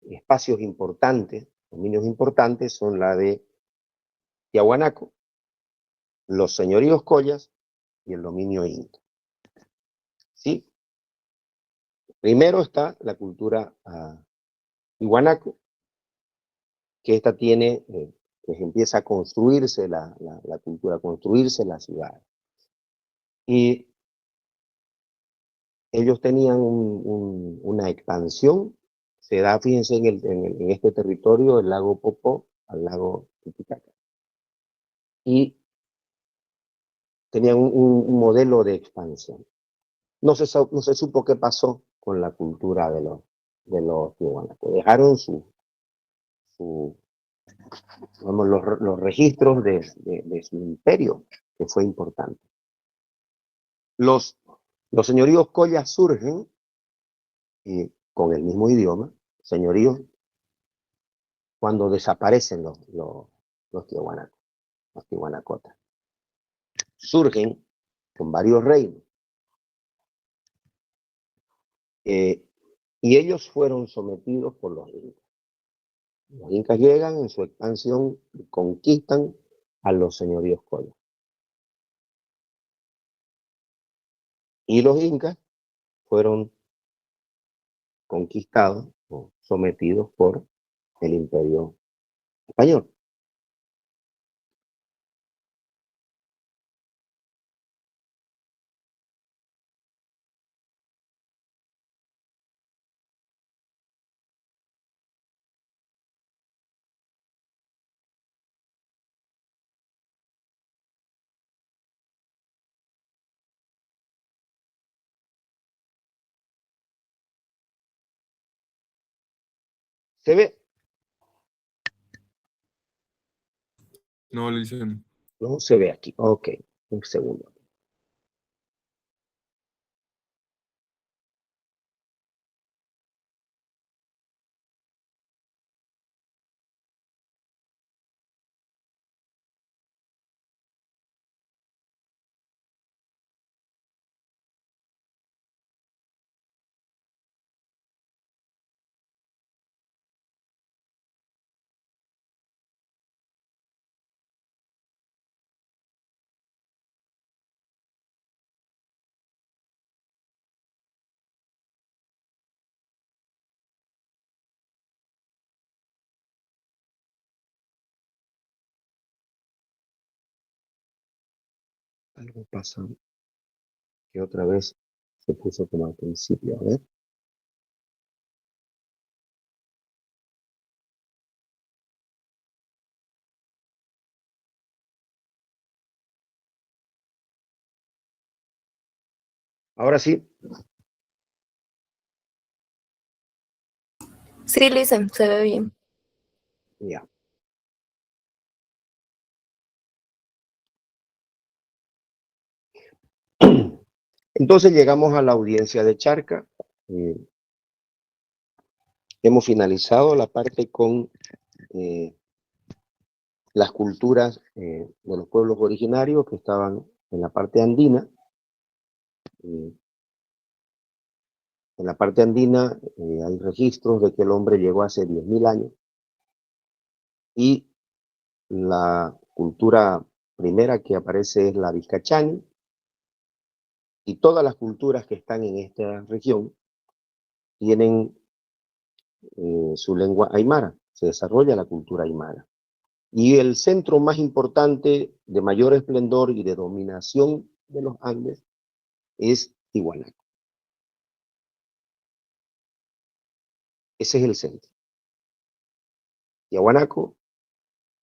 espacios importantes, dominios importantes, son la de Tiahuanaco, los señoríos collas y el dominio inca. ¿Sí? Primero está la cultura Tiahuanaco, que esta tiene, que empieza a construirse la cultura, a construirse la ciudad. Y ellos tenían una expansión, se da, fíjense, en este territorio, el lago Popó al lago Titicaca. Y tenían un modelo de expansión. No se supo qué pasó con la cultura de los tiahuanacos. Dejaron vamos, los registros de su imperio, que fue importante. Los señoríos collas surgen con el mismo idioma, señoríos, cuando desaparecen los tiahuanacos, los tiahuanacotas. Surgen con varios reinos. Y ellos fueron sometidos por los incas. Los incas llegan en su expansión y conquistan a los señoríos collas. Y los incas fueron conquistados o sometidos por el imperio español. ¿Se ve? No, le dicen. No se ve aquí. Ok, un segundo. Algo pasa que otra vez se puso como al principio. A ver. Ahora sí. Sí, Lisa, se ve bien. Ya. Entonces llegamos a la audiencia de Charca. Hemos finalizado la parte con las culturas de los pueblos originarios que estaban en la parte andina. En la parte andina hay registros de que el hombre llegó hace 10.000 años y la cultura primera que aparece es la Vizcachani, y todas las culturas que están en esta región tienen su lengua aymara, se desarrolla la cultura aymara. Y el centro más importante de mayor esplendor y de dominación de los Andes es Tiahuanaco. Ese es el centro. Tiahuanaco,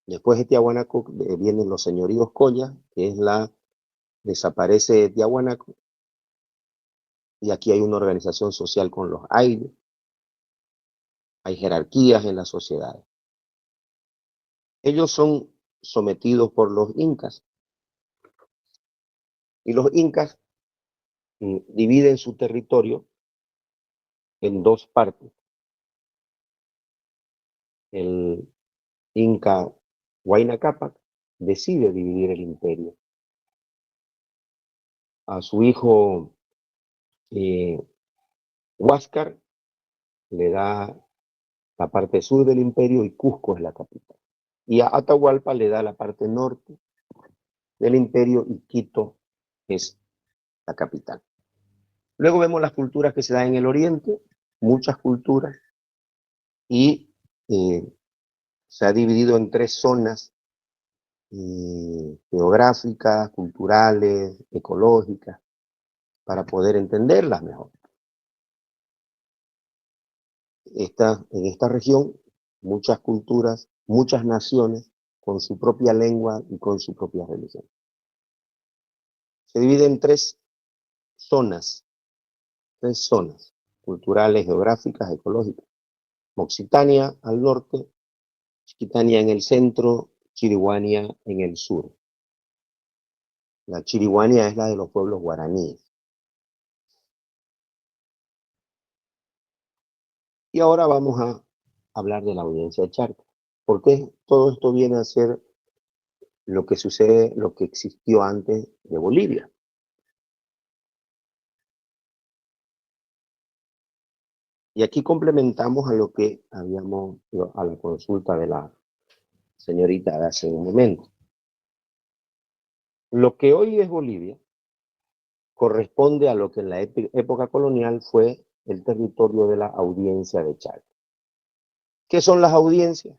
después de Tiahuanaco vienen los señoríos Colla, que es desaparece Tiahuanaco, y aquí hay una organización social con los Ayllus, hay jerarquías en la sociedad. Ellos son sometidos por los incas, y los incas dividen su territorio en dos partes. El inca Huayna Cápac decide dividir el imperio. A su hijo Huáscar le da la parte sur del imperio y Cusco es la capital. Y a Atahualpa le da la parte norte del imperio y Quito es la capital. Luego vemos las culturas que se dan en el oriente, muchas culturas, y se ha dividido en 3 zonas geográficas, culturales, ecológicas, para poder entenderlas mejor. En esta región, muchas culturas, muchas naciones, con su propia lengua y con su propia religión. Se divide en 3 zonas, 3 zonas culturales, geográficas, ecológicas. Occitania al norte, Chiquitania en el centro, Chirihuania en el sur. La Chirihuania es la de los pueblos guaraníes. Y ahora vamos a hablar de la audiencia de Charca. ¿Por qué todo esto viene a ser lo que sucede, lo que existió antes de Bolivia? Y aquí complementamos a lo que habíamos, a la consulta de la señorita de hace un momento. Lo que hoy es Bolivia corresponde a lo que en la época colonial fue el territorio de la audiencia de Charca. ¿Qué son las audiencias?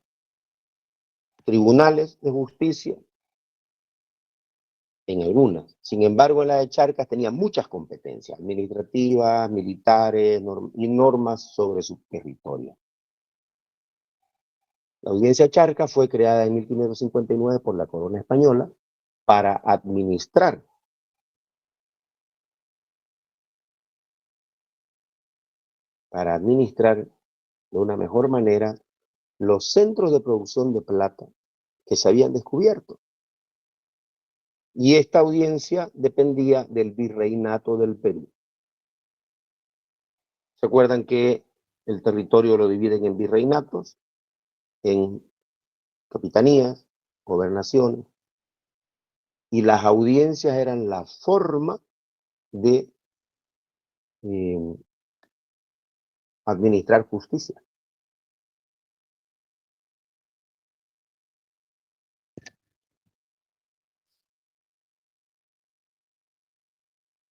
Tribunales de justicia, en algunas. Sin embargo, en la de Charcas tenía muchas competencias administrativas, militares y normas sobre su territorio. La audiencia de Charcas fue creada en 1559 por la corona española para administrar de una mejor manera los centros de producción de plata que se habían descubierto. Y esta audiencia dependía del virreinato del Perú. ¿Se acuerdan que el territorio lo dividen en virreinatos, en capitanías, gobernaciones? Y las audiencias eran la forma de administrar justicia.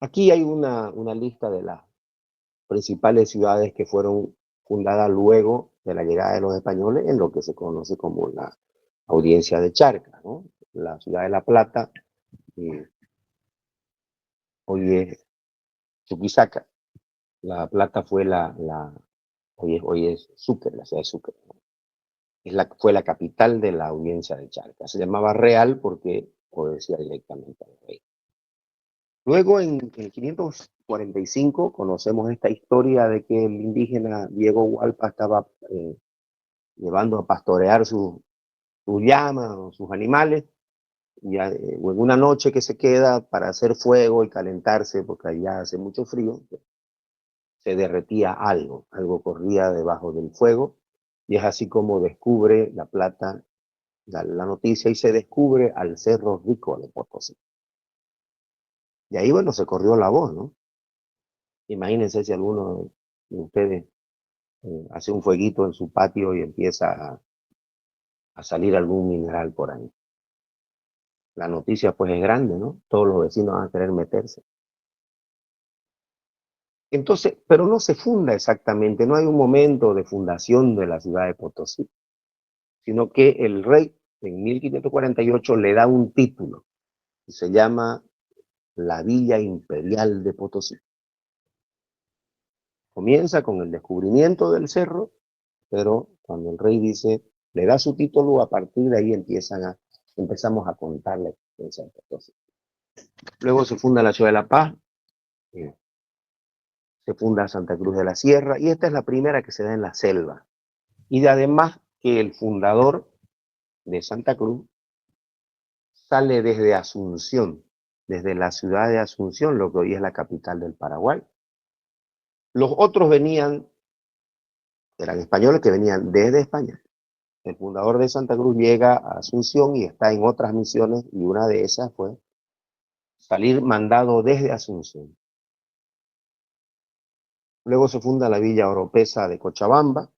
Aquí hay una lista de las principales ciudades que fueron fundadas luego de la llegada de los españoles en lo que se conoce como la audiencia de Charcas, ¿no? La ciudad de La Plata hoy es Chuquisaca. La Plata fue hoy es Sucre, la ciudad de Sucre, ¿no? Fue la capital de la audiencia de Charca. Se llamaba Real porque obedecía directamente al rey. Luego, en el 545, conocemos esta historia de que el indígena Diego Hualpa estaba llevando a pastorear sus llamas o sus animales, y en una noche que se queda para hacer fuego y calentarse, porque allá hace mucho frío, se derretía algo corría debajo del fuego, y es así como descubre La Plata la noticia y se descubre al Cerro Rico de Potosí. Y ahí, bueno, se corrió la voz, ¿no? Imagínense si alguno de ustedes hace un fueguito en su patio y empieza a salir algún mineral por ahí. La noticia pues es grande, ¿no? Todos los vecinos van a querer meterse. Entonces, pero no se funda exactamente, no hay un momento de fundación de la ciudad de Potosí, sino que el rey en 1548 le da un título y se llama la Villa Imperial de Potosí. Comienza con el descubrimiento del cerro, pero cuando el rey le da su título, a partir de ahí empezamos a contar la existencia de Potosí. Luego se funda la ciudad de La Paz, se funda Santa Cruz de la Sierra, y esta es la primera que se da en la selva. Y además que el fundador de Santa Cruz sale desde Asunción, desde la ciudad de Asunción, lo que hoy es la capital del Paraguay. Los otros eran españoles que venían desde España. El fundador de Santa Cruz llega a Asunción y está en otras misiones, y una de esas fue salir mandado desde Asunción. Luego se funda la Villa Oropesa de Cochabamba,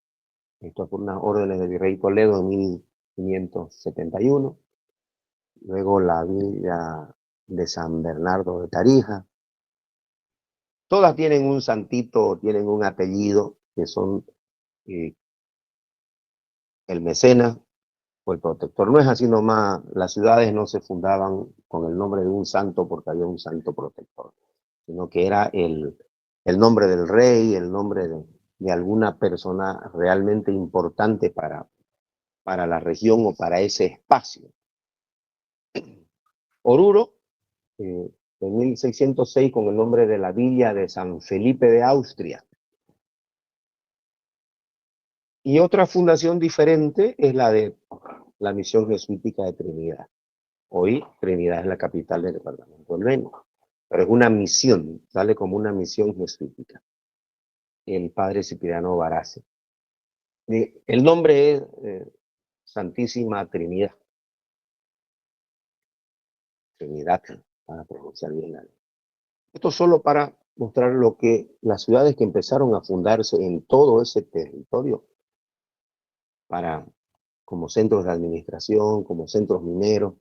esto por unas órdenes del virrey Toledo en 1571. Luego la Villa de San Bernardo de Tarija. Todas tienen un santito, tienen un apellido, que son el mecenas o el protector. No es así nomás, las ciudades no se fundaban con el nombre de un santo porque había un santo protector, sino que era el nombre del rey, el nombre de alguna persona realmente importante para la región o para ese espacio. Oruro, en 1606, con el nombre de la Villa de San Felipe de Austria. Y otra fundación diferente es la de la misión jesuítica de Trinidad. Hoy Trinidad es la capital del departamento del Beni, pero es una misión, sale como una misión jesuítica. El padre Cipriano Barassi. El nombre es Santísima Trinidad. Trinidad, para pronunciar bien la ley. Esto solo para mostrar lo que las ciudades que empezaron a fundarse en todo ese territorio como centros de administración, como centros mineros,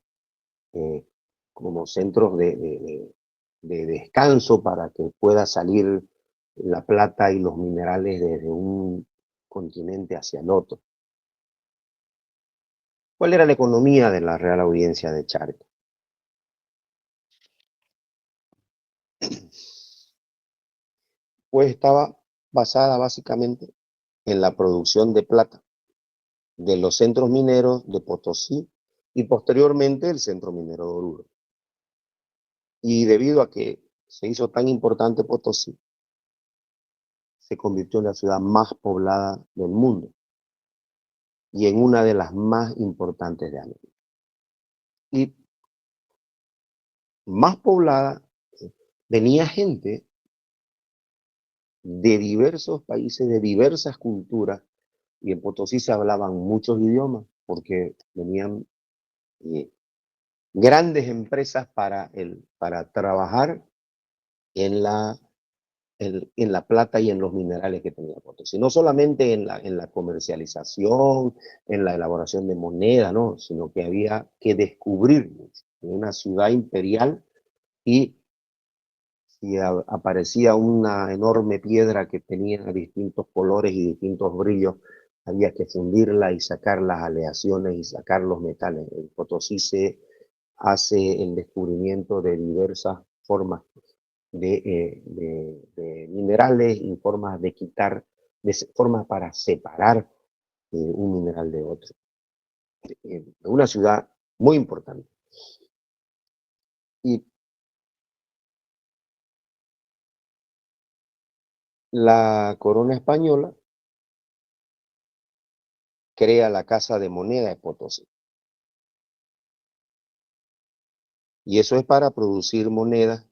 como centros de descanso para que pueda salir la plata y los minerales desde un continente hacia el otro. ¿Cuál era la economía de la Real Audiencia de Charca? Pues estaba basada básicamente en la producción de plata de los centros mineros de Potosí y posteriormente el centro minero de Oruro. Y debido a que se hizo tan importante Potosí, se convirtió en la ciudad más poblada del mundo y en una de las más importantes de América. Y más poblada, venía gente de diversos países, de diversas culturas, y en Potosí se hablaban muchos idiomas porque venían grandes empresas para trabajar en la plata y en los minerales que tenía Potosí. No solamente en la comercialización, en la elaboración de moneda, ¿no? Sino que había que descubrir una ciudad imperial, y si aparecía una enorme piedra que tenía distintos colores y distintos brillos, había que fundirla y sacar las aleaciones y sacar los metales. En Potosí se hace el descubrimiento de diversas formas de minerales y formas de quitar, formas para separar un mineral de otro. Una ciudad muy importante. Y la corona española crea la Casa de Moneda de Potosí. Y eso es para producir monedas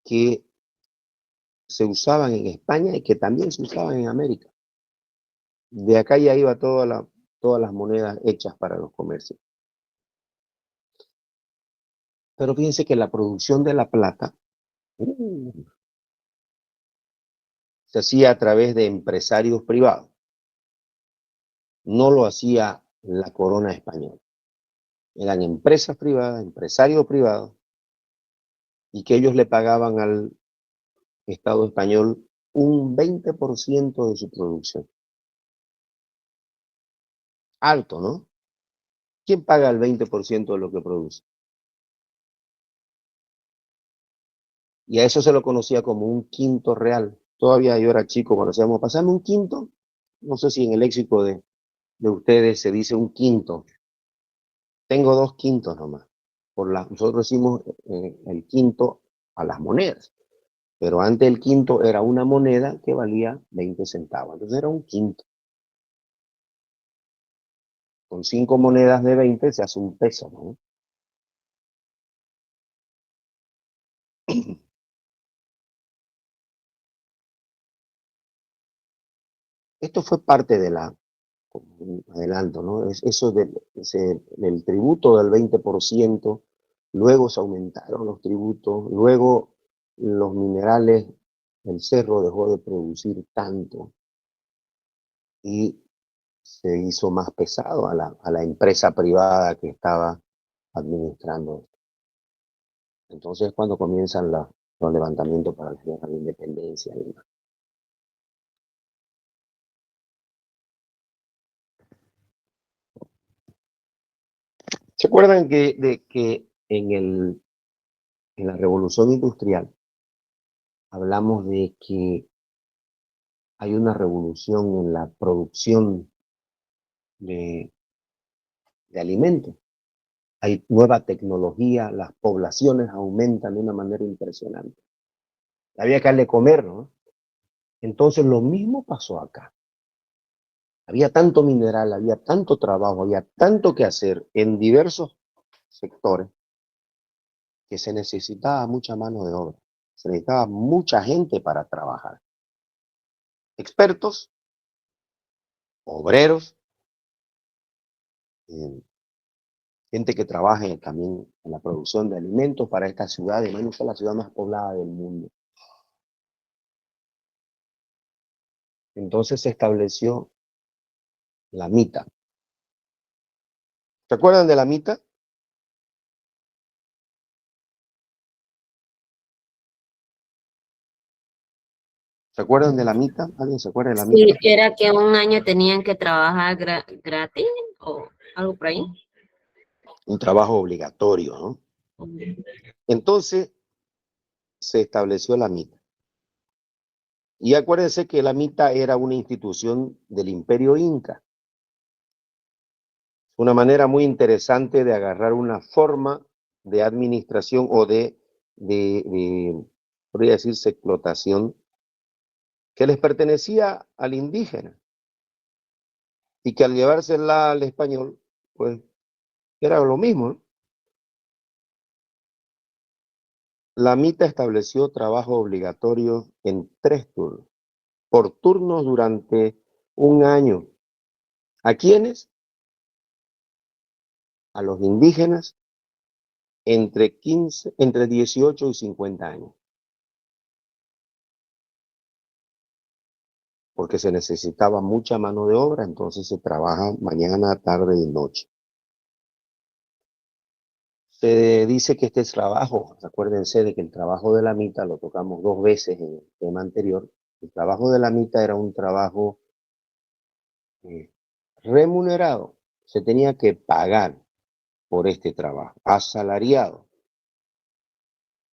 que se usaban en España y que también se usaban en América. De acá ya iba todas las monedas hechas para los comercios. Pero fíjense que la producción de la plata se hacía a través de empresarios privados. No lo hacía la corona española. Eran empresas privadas, empresarios privados, y que ellos le pagaban al Estado español un 20% de su producción. Alto, ¿no? ¿Quién paga el 20% de lo que produce? Y a eso se lo conocía como un quinto real. Todavía yo era chico cuando decíamos, pasame un quinto. No sé si en el léxico de ustedes se dice un quinto. Tengo 2 quintos nomás. Nosotros decimos el quinto a las monedas. Pero antes el quinto era una moneda que valía 20 centavos. Entonces era un quinto. Con 5 monedas de 20 se hace un peso, ¿no? Esto fue parte de como un adelanto, ¿no? Eso del tributo del 20%, luego se aumentaron los tributos, luego los minerales, el cerro dejó de producir tanto y se hizo más pesado a la empresa privada que estaba administrando. Entonces cuando comienzan los levantamientos para la guerra de independencia y demás. ¿Se acuerdan de que en la Revolución Industrial hablamos de que hay una revolución en la producción de alimentos? Hay nueva tecnología, las poblaciones aumentan de una manera impresionante. Había que darle de comer, ¿no? Entonces lo mismo pasó acá. Había tanto mineral, había tanto trabajo, había tanto que hacer en diversos sectores que se necesitaba mucha mano de obra. Se necesitaba mucha gente para trabajar. Expertos, obreros, gente que trabaja también en la producción de alimentos para esta ciudad, de menos la ciudad más poblada del mundo. Entonces se estableció la mita. ¿Se acuerdan de la mita? ¿Se acuerdan de la mita? ¿Alguien se acuerda de la Sí, mita? era que un año tenían que trabajar gratis o algo por ahí. Un trabajo obligatorio, ¿no? Entonces se estableció la mita. Y acuérdense que la mita era una institución del Imperio Inca. Una manera muy interesante de agarrar una forma de administración o podría decirse, explotación que les pertenecía al indígena y que al llevársela al español, pues era lo mismo, ¿no? La mita estableció trabajo obligatorio en 3 turnos, por turnos durante un año. ¿A quiénes? A los indígenas entre 18 y 50 años. Porque se necesitaba mucha mano de obra, entonces se trabaja mañana, tarde y noche. Se dice que este trabajo, acuérdense de que el trabajo de la mita lo tocamos 2 veces en el tema anterior. El trabajo de la mita era un trabajo remunerado, se tenía que pagar por este trabajo, asalariado.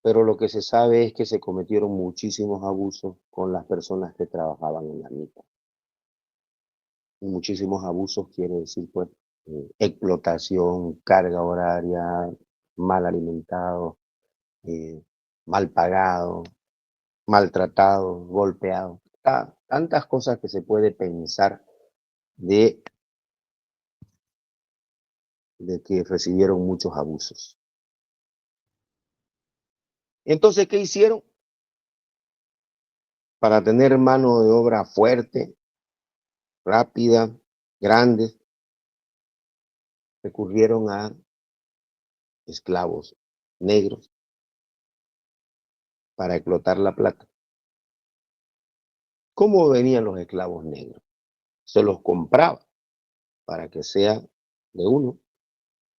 pero lo que se sabe es que se cometieron muchísimos abusos con las personas que trabajaban en la mina. Y muchísimos abusos quiere decir, pues, explotación, carga horaria, mal alimentado, mal pagado, maltratado, golpeado. Tantas cosas que se puede pensar de que recibieron muchos abusos. Entonces, ¿qué hicieron? Para tener mano de obra fuerte, rápida, grande, recurrieron a esclavos negros para explotar la plata. ¿Cómo venían los esclavos negros? Se los compraba para que sea de uno.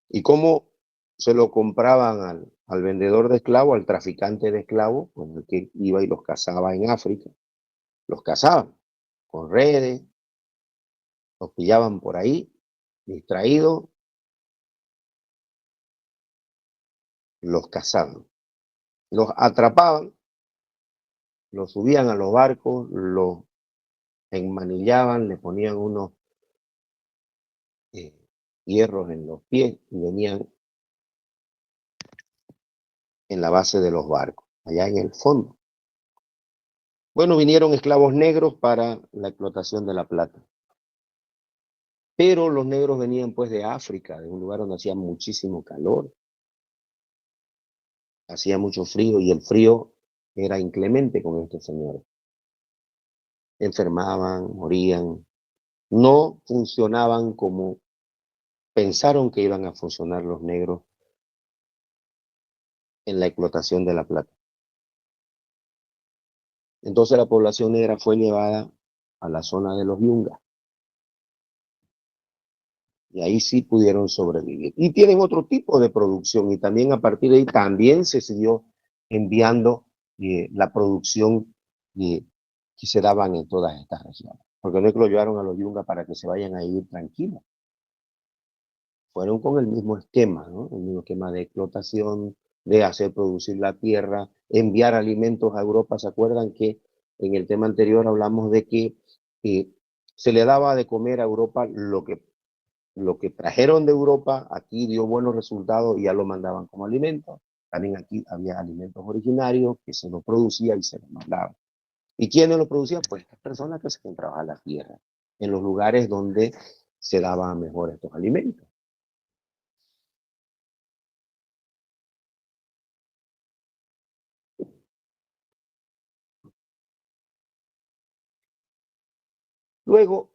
¿Y cómo se lo compraban al vendedor de esclavos, al traficante de esclavos, con el que iba y los cazaba en África? Los cazaban con redes, los pillaban por ahí, distraídos, los cazaban, los atrapaban, los subían a los barcos, los enmanillaban, le ponían unos hierros en los pies y venían en la base de los barcos, allá en el fondo. Bueno, vinieron esclavos negros para la explotación de la plata. Pero los negros venían pues de África, de un lugar donde hacía muchísimo calor. Hacía mucho frío y el frío era inclemente con estos señores. Enfermaban, morían, no funcionaban como pensaron que iban a funcionar los negros en la explotación de la plata. Entonces la población negra fue llevada a la zona de los yungas. Y ahí sí pudieron sobrevivir. Y tienen otro tipo de producción y también a partir de ahí también se siguió enviando la producción que se daban en todas estas regiones. Porque no es que lo llevaron a los yungas para que se vayan a ir tranquilos. Fueron con el mismo esquema, ¿no? El mismo esquema de explotación, de hacer producir la tierra, enviar alimentos a Europa. ¿Se acuerdan que en el tema anterior hablamos de que se le daba de comer a Europa lo que trajeron de Europa? Aquí dio buenos resultados y ya lo mandaban como alimento. También aquí había alimentos originarios que se los producía y se los mandaba. ¿Y quiénes los producían? Pues estas personas que se encontraban la tierra, en los lugares donde se daban mejor estos alimentos. Luego,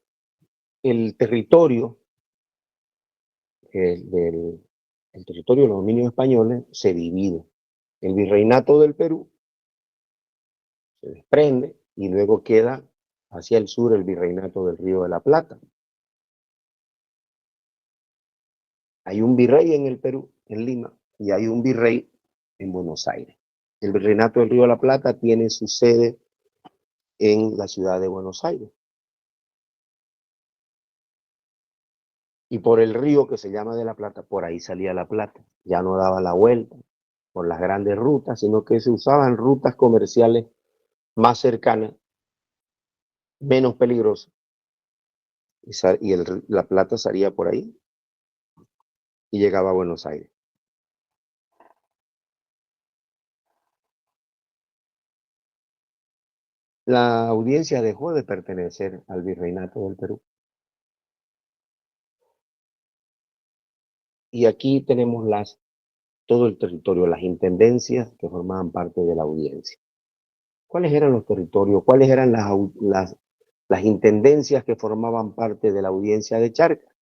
el territorio, el territorio de los dominios españoles se divide. El virreinato del Perú se desprende y luego queda hacia el sur el virreinato del Río de la Plata. Hay un virrey en el Perú, en Lima, y hay un virrey en Buenos Aires. El virreinato del Río de la Plata tiene su sede en la ciudad de Buenos Aires. Y por el río que se llama de la Plata, por ahí salía la plata. Ya no daba la vuelta por las grandes rutas, sino que se usaban rutas comerciales más cercanas, menos peligrosas. Y la plata salía por ahí y llegaba a Buenos Aires. La audiencia dejó de pertenecer al virreinato del Perú. Y aquí tenemos todo el territorio, las intendencias que formaban parte de la audiencia. ¿Cuáles eran los territorios? ¿Cuáles eran las intendencias que formaban parte de la audiencia de Charcas?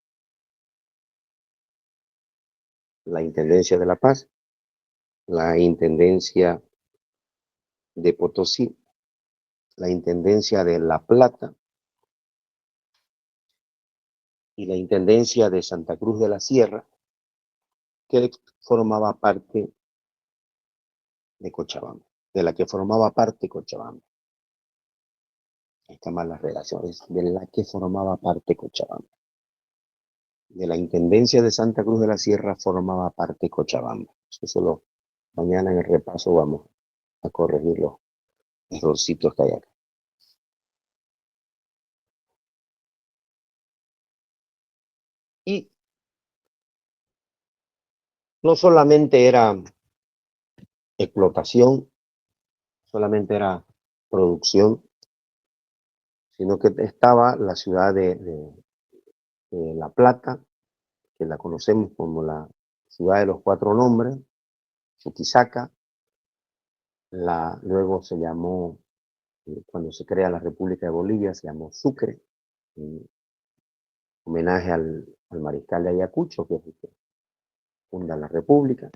La Intendencia de La Paz, la Intendencia de Potosí, la Intendencia de La Plata y la Intendencia de Santa Cruz de la Sierra, que formaba parte de Cochabamba, de la que formaba parte Cochabamba. Están mal las relaciones, de la que formaba parte Cochabamba. De la Intendencia de Santa Cruz de la Sierra formaba parte Cochabamba. Eso mañana en el repaso vamos a corregir los errorcitos que hay acá. Y no solamente era explotación, solamente era producción, sino que estaba la ciudad de La Plata, que la conocemos como la ciudad de los cuatro nombres, Chuquisaca, luego se llamó, cuando se crea la República de Bolivia, se llamó Sucre, en homenaje al mariscal de Ayacucho, que es el que funda la República.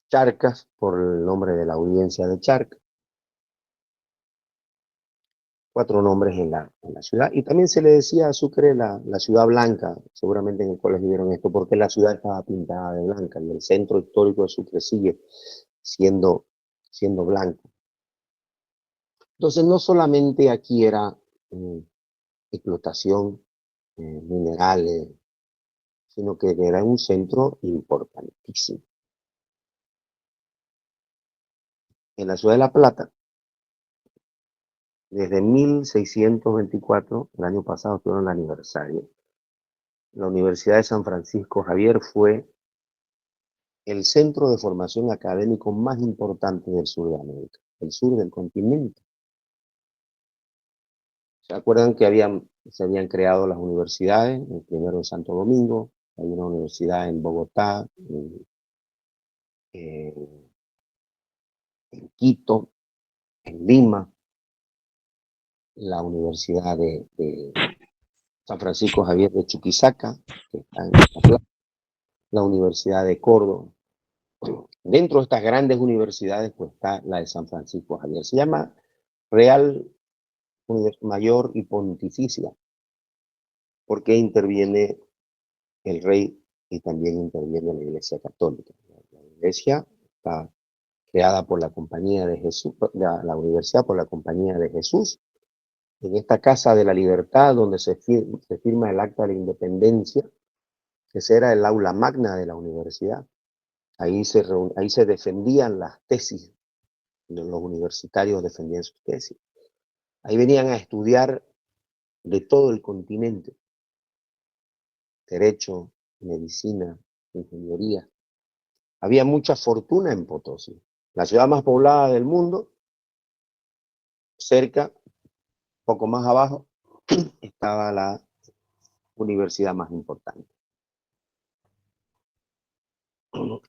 Charcas, por el nombre de la audiencia de Charcas. Cuatro nombres en la ciudad. Y también se le decía a Sucre la ciudad blanca, seguramente en el colegio vieron esto, porque la ciudad estaba pintada de blanca y el centro histórico de Sucre sigue siendo blanco. Entonces, no solamente aquí era explotación, minerales, sino que era un centro importantísimo. En la ciudad de La Plata, desde 1624, el año pasado tuvieron el aniversario, la Universidad de San Francisco Javier fue el centro de formación académico más importante del sur de América, el sur del continente. ¿Se acuerdan que se habían creado las universidades? El primero en Santo Domingo, hay una universidad en Bogotá, en Quito, en Lima, la Universidad de San Francisco Javier de Chuquisaca, que está en La Plata, la Universidad de Córdoba. Dentro de estas grandes universidades, pues está la de San Francisco Javier. Se llama Real Mayor y Pontificia, porque interviene el rey y también interviene la Iglesia Católica. La Iglesia está creada por la Compañía de Jesús, la universidad por la Compañía de Jesús, en esta Casa de la Libertad, donde se firma el Acta de la Independencia, que era el aula magna de la universidad. Ahí se defendían las tesis, los universitarios defendían sus tesis. Ahí venían a estudiar de todo el continente, derecho, medicina, ingeniería. Había mucha fortuna en Potosí, la ciudad más poblada del mundo. Cerca, poco más abajo, estaba la universidad más importante.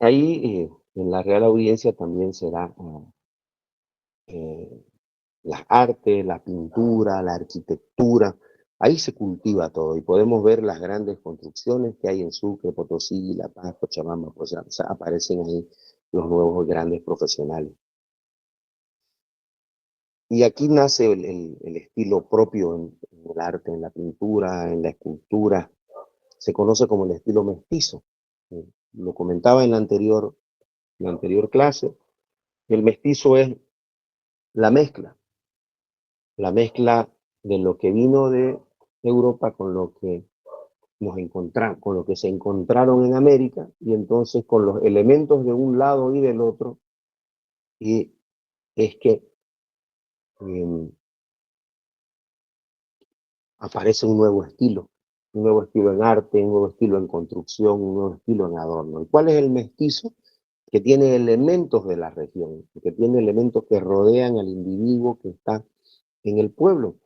Ahí, en la Real Audiencia también será las artes, la pintura, la arquitectura. Ahí se cultiva todo y podemos ver las grandes construcciones que hay en Sucre, Potosí, La Paz, Cochabamba, pues aparecen ahí los nuevos grandes profesionales. Y aquí nace el estilo propio en el arte, en la pintura, en la escultura. Se conoce como el estilo mestizo. Lo comentaba en la anterior clase. El mestizo es la mezcla de lo que vino de Europa con lo que con lo que se encontraron en América, y entonces con los elementos de un lado y del otro, y es que aparece un nuevo estilo en arte, un nuevo estilo en construcción, un nuevo estilo en adorno. ¿Y cuál es el mestizo? Que tiene elementos de la región, que tiene elementos que rodean al individuo que está en el pueblo.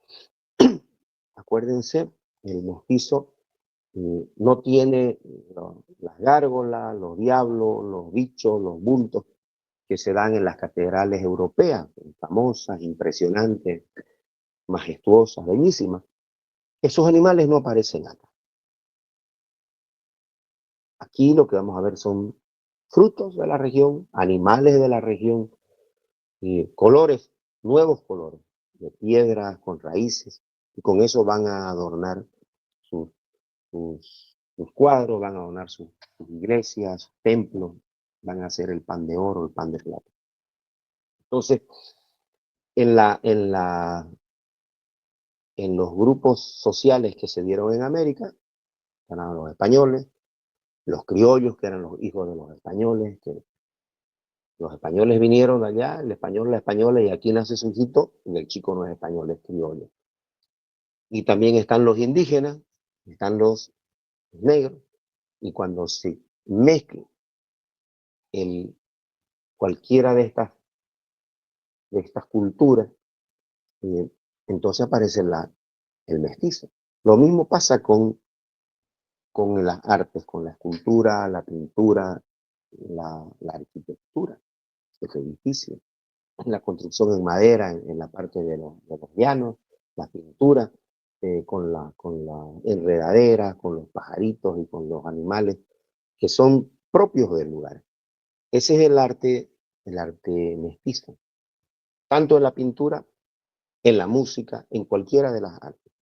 Acuérdense, el mestizo no tiene las gárgolas, los diablos, los bichos, los bultos que se dan en las catedrales europeas, famosas, impresionantes, majestuosas, bellísimas. Esos animales no aparecen acá. Aquí lo que vamos a ver son frutos de la región, animales de la región, colores, nuevos colores, de piedras, con raíces, y con eso van a adornar sus cuadros, van a adornar sus iglesias, sus templos, van a hacer el pan de oro, el pan de plata. Entonces, en la en los grupos sociales que se dieron en América, eran los españoles, los criollos, que eran los hijos de los españoles, que los españoles vinieron de allá, el español, la española, y aquí nace su hijito, y el chico no es español, es criollo. Y también están los indígenas, están los negros, y cuando se mezcla cualquiera de estas culturas, entonces aparece el mestizo. Lo mismo pasa con las artes, con la escultura, la pintura, la arquitectura, los edificios, la construcción en madera, en la parte de los llanos, la pintura, con la enredadera, con los pajaritos y con los animales que son propios del lugar. Ese es el arte mestizo, tanto en la pintura, en la música, en cualquiera de las artes.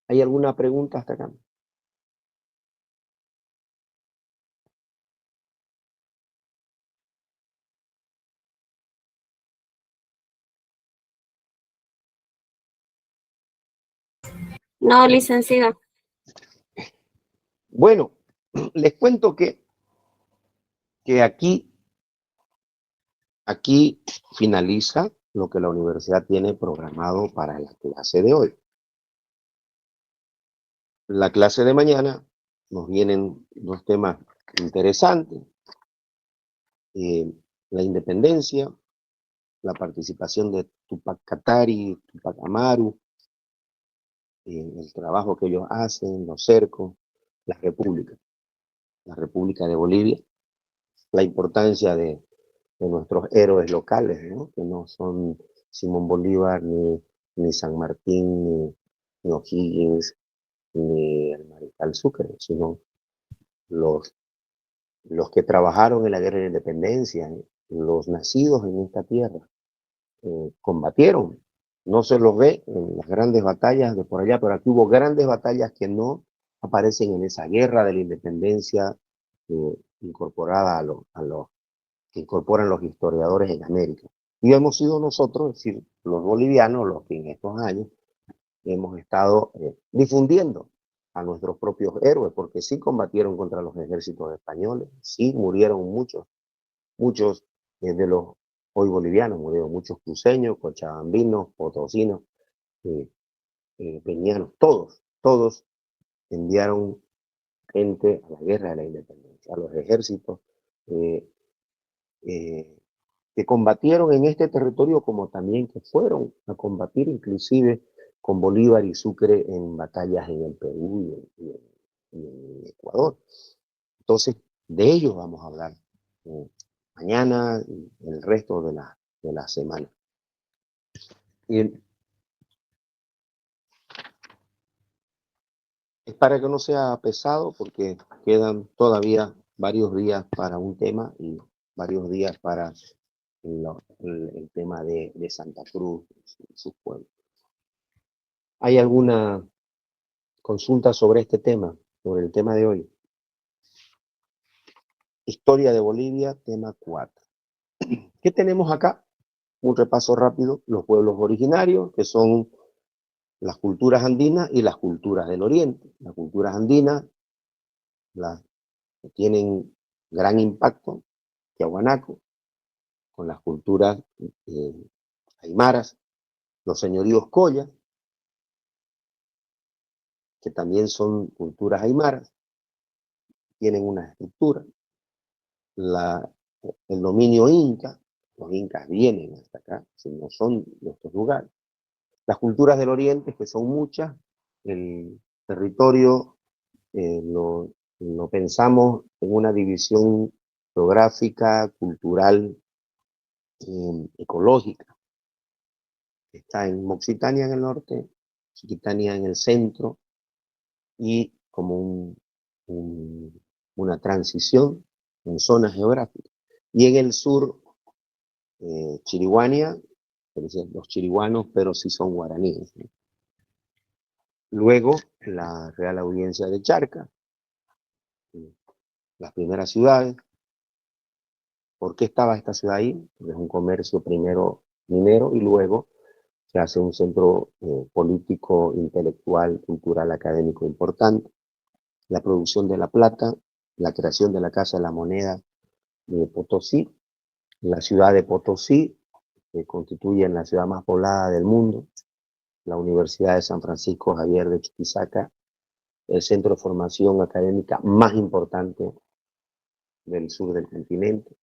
¿Hay alguna pregunta hasta acá? No, licenciado. Bueno, les cuento que aquí finaliza lo que la universidad tiene programado para la clase de hoy. La clase de mañana nos vienen dos temas interesantes. La independencia, la participación de Tupac Katari, Tupac Amaru, el trabajo que ellos hacen, los cercos, la República de Bolivia, la importancia de nuestros héroes locales, ¿no? Que no son Simón Bolívar, ni San Martín, ni O'Higgins, ni el Mariscal Sucre, sino los que trabajaron en la guerra de la independencia, los nacidos en esta tierra, combatieron. No se los ve en las grandes batallas de por allá, pero aquí hubo grandes batallas que no aparecen en esa guerra de la independencia incorporada a los que incorporan los historiadores en América. Y hemos sido nosotros, es decir, los bolivianos, los que en estos años hemos estado difundiendo a nuestros propios héroes, porque sí combatieron contra los ejércitos españoles, sí murieron muchos de los hoy bolivianos, murieron muchos cruceños, cochabambinos, potosinos, peñanos, todos enviaron gente a la guerra de la independencia, a los ejércitos que combatieron en este territorio, como también que fueron a combatir inclusive con Bolívar y Sucre en batallas en el Perú y en Ecuador. Entonces, de ellos vamos a hablar mañana y el resto de la semana. Y es para que no sea pesado, porque quedan todavía varios días para un tema y varios días para el tema de Santa Cruz y sus pueblos. ¿Hay alguna consulta sobre este tema, sobre el tema de hoy? Historia de Bolivia, tema 4. ¿Qué tenemos acá? Un repaso rápido, los pueblos originarios, que son las culturas andinas y las culturas del oriente. Las culturas andinas, las que tienen gran impacto, Tiahuanaco, con las culturas aymaras, los señoríos collas, que también son culturas aymaras, tienen una estructura. El dominio inca, los incas vienen hasta acá, si no son de estos lugares. Las culturas del oriente, que son muchas, el territorio lo pensamos en una división geográfica, cultural, ecológica. Está en Moxitania en el norte, Chiquitania en el centro, y como una transición en zonas geográficas. Y en el sur, Chiriguania, los chiriguanos, pero sí son guaraníes, ¿no? Luego, la Real Audiencia de Charca, las primeras ciudades. ¿Por qué estaba esta ciudad ahí? Porque es un comercio primero minero y luego se hace un centro político, intelectual, cultural, académico importante. La producción de la plata, la creación de la Casa de la Moneda de Potosí, la ciudad de Potosí, que constituye la ciudad más poblada del mundo, la Universidad de San Francisco Javier de Chuquisaca, el centro de formación académica más importante del sur del continente.